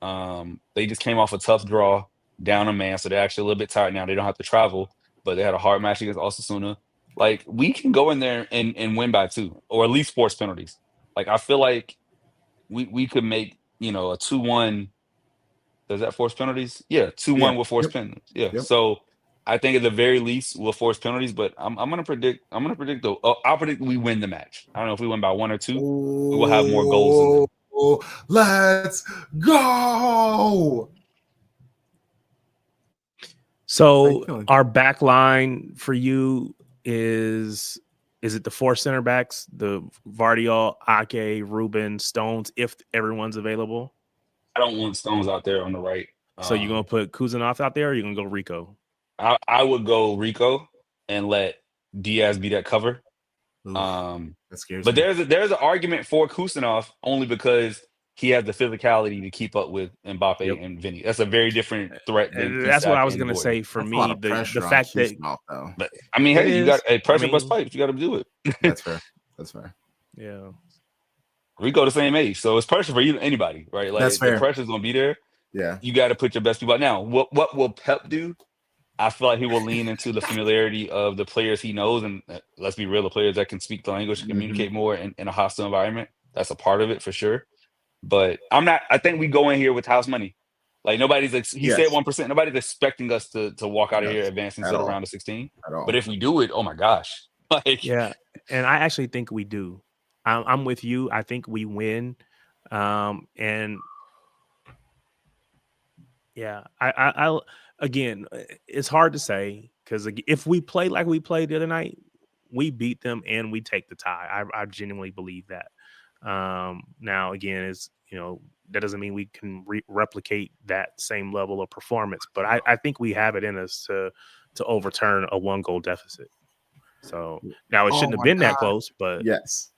They just came off a tough draw down a man, so they're actually a little bit tired now. They don't have to travel, but they had a hard match against Osasuna. Like, we can go in there and win by 2, or at least force penalties. Like, I feel like we could make, a 2-1. Does that force penalties? Yeah, 2-1 with force penalties. Yeah. Yep. So I think at the very least we'll force penalties, but I'm gonna predict I'll predict we win the match. I don't know if we win by 1 or 2. We will have more goals in them. Let's go. So our back line for you is it the 4 center backs, the Vardiol, Ake, Ruben, Stones, if everyone's available? I don't want Stones out there on the right. So you're gonna put Kuzanov out there, or you're gonna go Rico? I would go Rico and let Diaz be that cover. That scares but me. there's an argument for Kusanov only because he has the physicality to keep up with Mbappe and Vinny. That's a very different threat than That's what I was going to say for That's a me. lot of The pressure on fact that Chiefs mouth, though. But I mean, hey, you got a pressure bust mean, pipes. You got to do it. That's fair. That's fair. Yeah. We go the same age, so it's pressure for anybody, right? Like That's fair. the pressure's gonna be there. Yeah. You got to put your best people out. Now, what will Pep do? I feel like he will lean into the familiarity of the players he knows, and let's be real, the players that can speak the language, communicate more in a hostile environment. That's a part of it for sure. But I think we go in here with house money. Like nobody's he said 1%. Nobody's expecting us to walk out of here advancing to the round of 16. But if we do it, oh my gosh. Yeah. And I actually think we do. I'm with you. I think we win. And yeah, I again, it's hard to say because if we play like we played the other night, we beat them and we take the tie. I genuinely believe that. Now, again, that doesn't mean we can replicate that same level of performance, but I think we have it in us to overturn a 1-goal deficit. So now it shouldn't have been that close, but yes.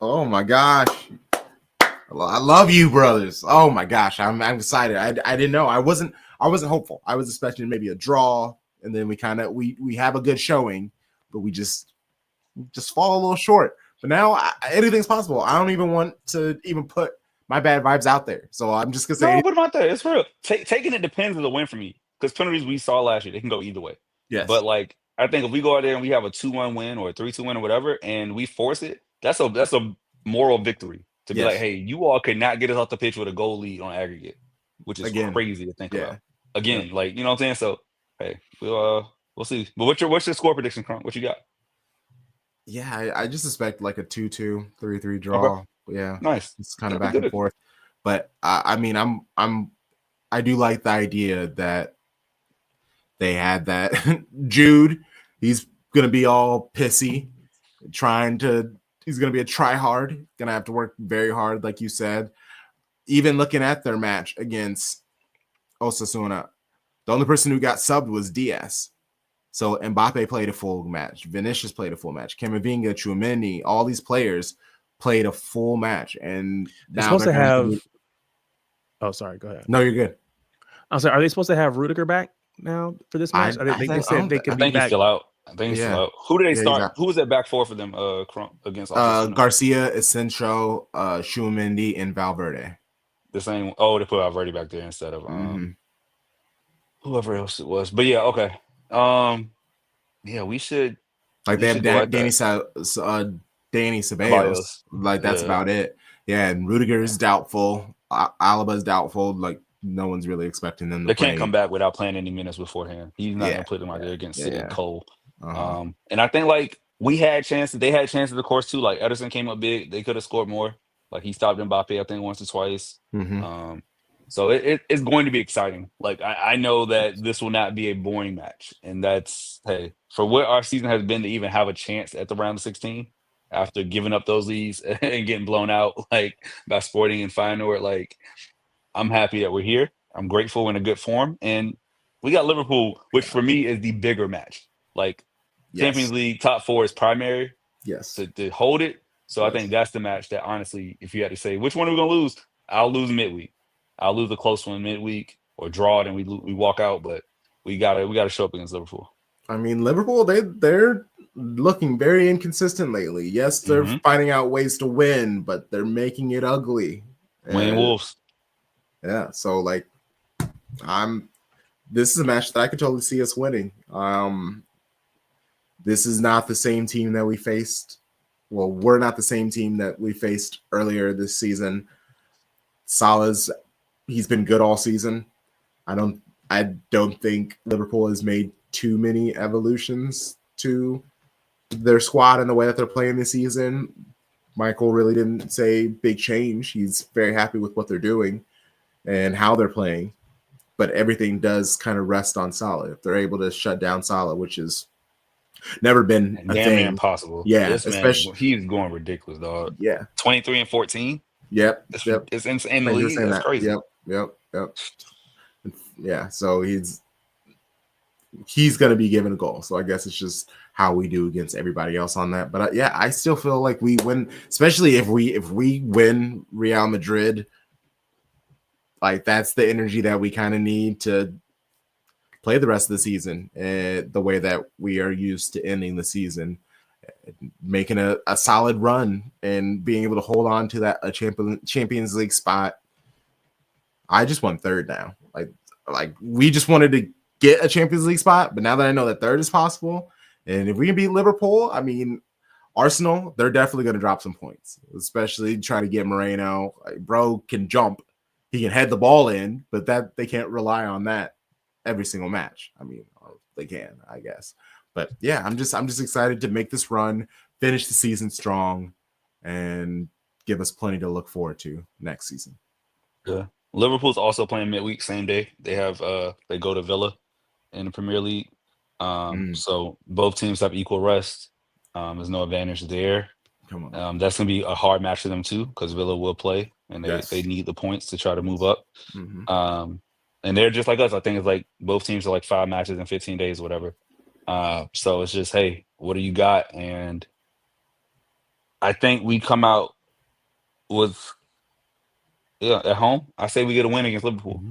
Oh my gosh, I love you, brothers. Oh my gosh, I'm excited. I didn't know. I wasn't hopeful. I was expecting maybe a draw, and then we have a good showing, but we just fall a little short. But now anything's possible. I don't even want to even put my bad vibes out there. So I'm just gonna say, no, put them out there. It's real. Taking it depends on the win for me because penalties we saw last year, they can go either way. Yes, but like I think if we go out there and we have a 2-1 win or a 3-2 win or whatever, and we force it, that's a moral victory to be like, hey, you all could not get us off the pitch with a goal lead on aggregate, which is crazy to think about. Again, like you know what I'm saying. So hey, we'll see. But what's your score prediction, Crunk? What you got? Yeah, I just expect like a 2-2, 3-3 draw. Okay. Yeah, nice. It's kind of back and forth. But I mean, I do like the idea that they had that Jude. He's gonna be all pissy, he's gonna be a try hard. Gonna have to work very hard, like you said. Even looking at their match against Osasuna, the only person who got subbed was Diaz. So Mbappe played a full match. Vinicius played a full match. Camavinga, Tchouaméni, all these players played a full match. And they're supposed to have. Oh, sorry. Go ahead. No, you're good. I'm sorry. Are they supposed to have Rudiger back now for this match? They said they could be back. He's still out. I think he's still out. Who did they start? Who was that back four for them? Against Garcia, Asensio, Tchouaméni, and Valverde. The same. Oh, they put Valverde back there instead of whoever else it was. But yeah, okay. Yeah, we should. Like they have Danny Ceballos. Like that's about it. Yeah, and Rudiger is doubtful. Alaba is doubtful. Like no one's really expecting them to They play. can't come back without playing any minutes beforehand. He's not gonna put them out there against City and Cole. And I think like we had chances. They had chances, of course, too. Like Ederson came up big. They could have scored more. Like he stopped Mbappe, I think, once or twice. So it's going to be exciting. Like I know that this will not be a boring match, and that's for what our season has been to even have a chance at the round of 16 after giving up those leads and getting blown out like by Sporting and Feyenoord. Like I'm happy that we're here. I'm grateful in a good form, and we got Liverpool, which for me is the bigger match. Like Champions League top 4 is primary. Yes, to hold it. So I think that's the match that honestly, if you had to say which one are we gonna lose, I'll lose midweek. I'll lose a close one midweek or draw it and we walk out. But we gotta show up against Liverpool. I mean, Liverpool they're looking very inconsistent lately. Yes, they're finding out ways to win, but they're making it ugly. Winning Wolves. Yeah, so like this is a match that I could totally see us winning. This is not the same team that we faced. Well, we're not the same team that we faced earlier this season. Salah's he's been good all season. I don't think Liverpool has made too many evolutions to their squad and the way that they're playing this season. Michael really didn't say big change. He's very happy with what they're doing and how they're playing. But everything does kind of rest on Salah. If they're able to shut down Salah, which is never been a damn thing. Impossible. Yeah, especially he's going ridiculous, dog. Yeah, 23 and 14. Yep, it's insane. That's crazy. Yep. Yeah, so he's going to be given a goal. So I guess it's just how we do against everybody else on that. But I still feel like we win, especially if we win Real Madrid Like that's the energy that we kind of need to play the rest of the season, the way that we are used to ending the season, making a solid run and being able to hold on to that Champions League spot. I just want third now. Like we just wanted to get a Champions League spot, but now that I know that third is possible, and if we can beat Liverpool, I mean, Arsenal, they're definitely going to drop some points, especially trying to get Moreno. Like, bro can jump, he can head the ball in, but that they can't rely on that every single match. I mean, they can, I guess. But yeah, I'm just excited to make this run, finish the season strong, and give us plenty to look forward to next season. Yeah. Liverpool's also playing midweek, same day. They have they go to Villa in the Premier League. So both teams have equal rest. There's no advantage there. Come on. That's gonna be a hard match for them too, because Villa will play and they need the points to try to move up. And they're just like us. I think it's like both teams are like 5 matches in 15 days, whatever. So it's just, hey, what do you got? And I think we come out with at home. I say we get a win against Liverpool.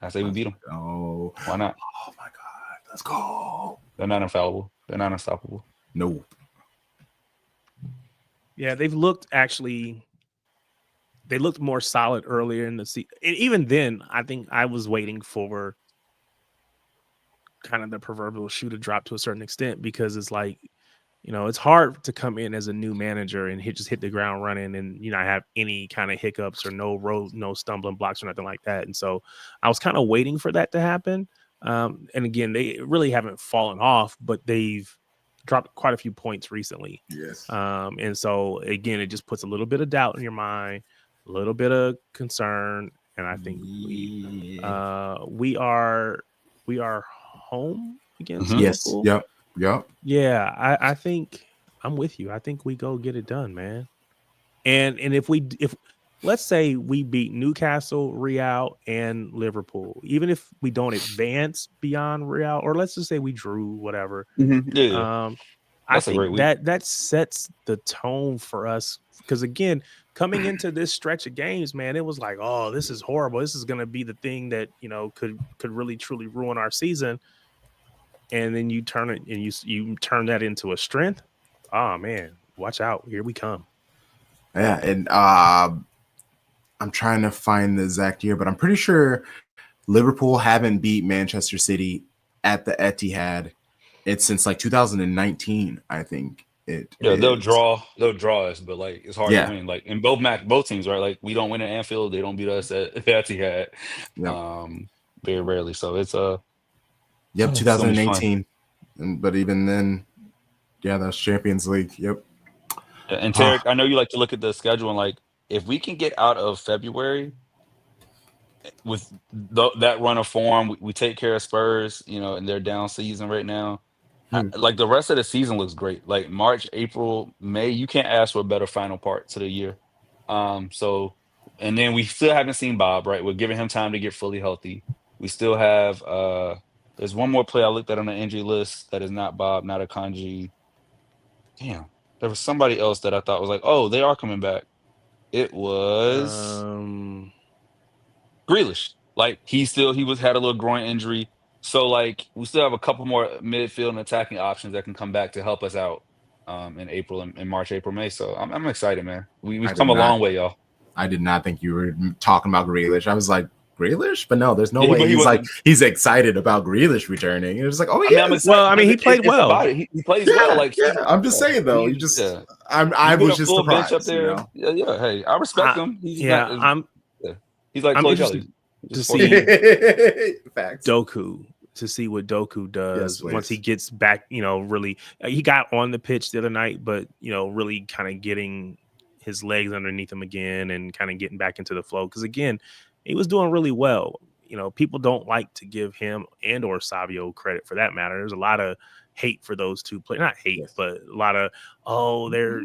I say we beat them. Oh, why not? Oh my God, let's go. They're not infallible. They're not unstoppable. No. Yeah, they looked more solid earlier in the season. And even then, I think I was waiting for kind of the proverbial shoe to drop to a certain extent, because it's like, you know, it's hard to come in as a new manager and just hit the ground running and, you know, have any kind of hiccups or no stumbling blocks or nothing like that. And so I was kind of waiting for that to happen. And again, they really haven't fallen off, but they've dropped quite a few points recently. Yes. And so again, it just puts a little bit of doubt in your mind, a little bit of concern. And I think we are home against Liverpool. Yes. Yep. Yeah, I think I'm with you. I think we go get it done, man. And if let's say we beat Newcastle, Real, and Liverpool, even if we don't advance beyond Real, or let's just say we drew, whatever. I think that sets the tone for us, because again, coming into this stretch of games, man, it was like, oh, this is horrible. This is going to be the thing that, you know, could really truly ruin our season. And then you turn it and you turn that into a strength. Oh man, watch out! Here we come. Yeah, and I'm trying to find the exact year, but I'm pretty sure Liverpool haven't beat Manchester City at the Etihad. It's since like 2019, I think. They'll draw us, but like it's hard to win. Like in both teams, right? Like we don't win at Anfield, they don't beat us at Etihad. Very rarely. So it's 2018. But even then, that's Champions League. Yep. And Tarik, I know you like to look at the schedule, and like if we can get out of February with that run of form, we take care of Spurs, you know, and they're down season right now. Like the rest of the season looks great. Like March, April, May, you can't ask for a better final part to the year. So, and then we still haven't seen Bob, right? We're giving him time to get fully healthy. We still have there's one more player I looked at on the injury list that is not Bob, not Akanji. Damn, there was somebody else that I thought was like, oh, they are coming back. It was Grealish. Like he had a little groin injury. So like we still have a couple more midfield and attacking options that can come back to help us out in April and March, April, May. So I'm excited, man. We've come a long way, y'all. I did not think you were talking about Grealish. I was like, Grealish? But no, there's no way he's excited about Grealish returning. It was like, oh yeah. He played well. He plays well. Like I'm just saying though. You just I was just surprised. Up there. You know? Hey, I respect him. He's like I'm Chloe interested Kelly. To see Facts. Doku, to see what Doku does once he gets back. You know, really, he got on the pitch the other night, but you know, really kind of getting his legs underneath him again and kind of getting back into the flow. Because again, he was doing really well. You know, people don't like to give him and or Savio credit for that matter. There's a lot of hate for those two players. Not hate, but a lot of they're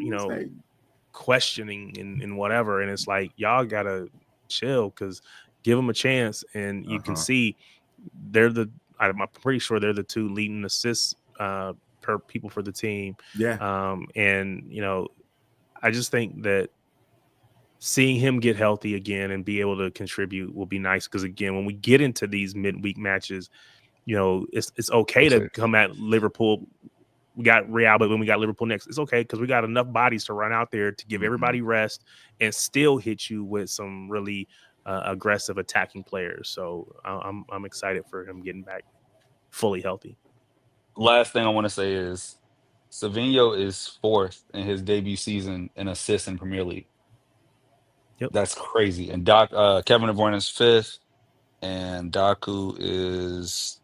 questioning and whatever. And it's like y'all gotta chill, because give them a chance, and you can see I'm pretty sure they're the two leading assists per people for the team. Yeah. And you know, I just think that seeing him get healthy again and be able to contribute will be nice. Because again, when we get into these midweek matches, it's okay to come at Liverpool. We got Real, but when we got Liverpool next, it's okay because we got enough bodies to run out there to give everybody rest and still hit you with some really aggressive attacking players. So I'm excited for him getting back fully healthy. Last thing I want to say is Savinho is 4th in his debut season in assists in Premier League. Yep. That's crazy. And Kevin De Bruyne is 5th, and Doku is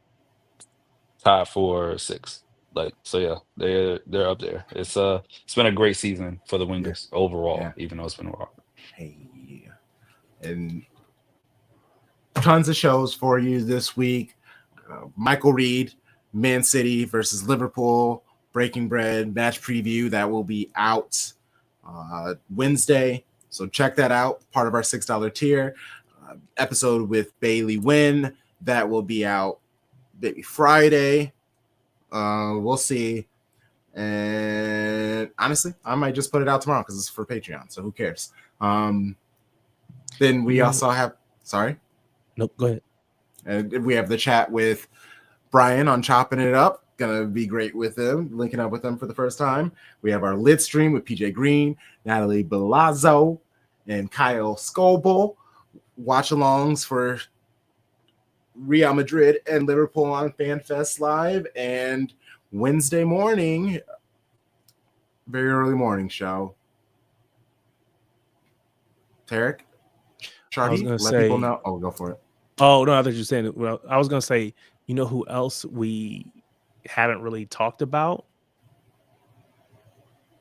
tied for 6th. They're up there. It's been a great season for the wingers overall, even though it's been a while. Hey, and tons of shows for you this week. Michael Reed, Man City versus Liverpool, Breaking Bread match preview that will be out Wednesday. So check that out. Part of our $6 tier. Episode with Bailey Wynn that will be out maybe Friday. We'll see. And honestly, I might just put it out tomorrow because it's for Patreon. So who cares? Then we also have. Sorry. Nope. Go ahead. And we have the chat with Brian on Chopping It Up. Gonna be great with him, linking up with him for the first time. We have our lit stream with PJ Green, Natalie Belazzo, and Kyle Scoble. Watch alongs for Real Madrid and Liverpool on FanFest Live. And Wednesday morning, very early morning show. Tarik, Sharpie, let people know. Oh, go for it. Oh, no, I thought you were saying it. Well, I was going to say, you know who else we haven't really talked about?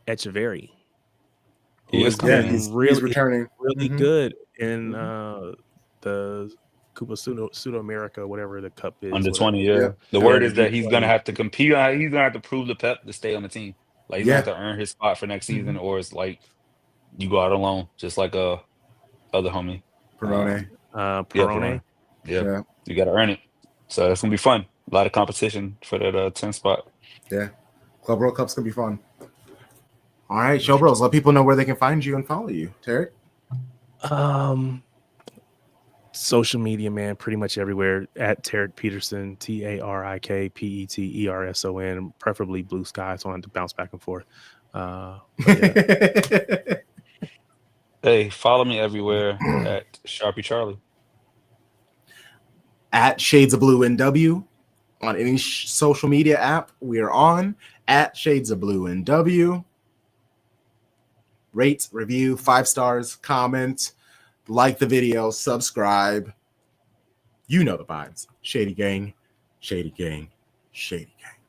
Echeverry. He's returning really good in the Copa Pseudo America, whatever the cup is. Under 20, yeah. The word is that he's going to have to compete. He's going to have to prove to Pep to stay on the team. Like, he's going to have to earn his spot for next season, or it's like you go out alone, just like other homie. Perone. Perone. Yeah. You got to earn it. So that's going to be fun. A lot of competition for that 10 spot. Yeah. Club World Cup's going to be fun. All right, Show Bros, let people know where they can find you and follow you. Tarik? Social media, man, pretty much everywhere at Tarik Peterson, TarikPeterson, preferably Blue Sky, so I don't have to bounce back and forth. Hey, follow me everywhere at Sharpie Charlie. At Shades of Blue NW on any social media app we are on. At Shades of Blue NW. Rate, review, 5 stars, comment, like the video, subscribe. You know the vibes. Shady gang, shady gang, shady gang.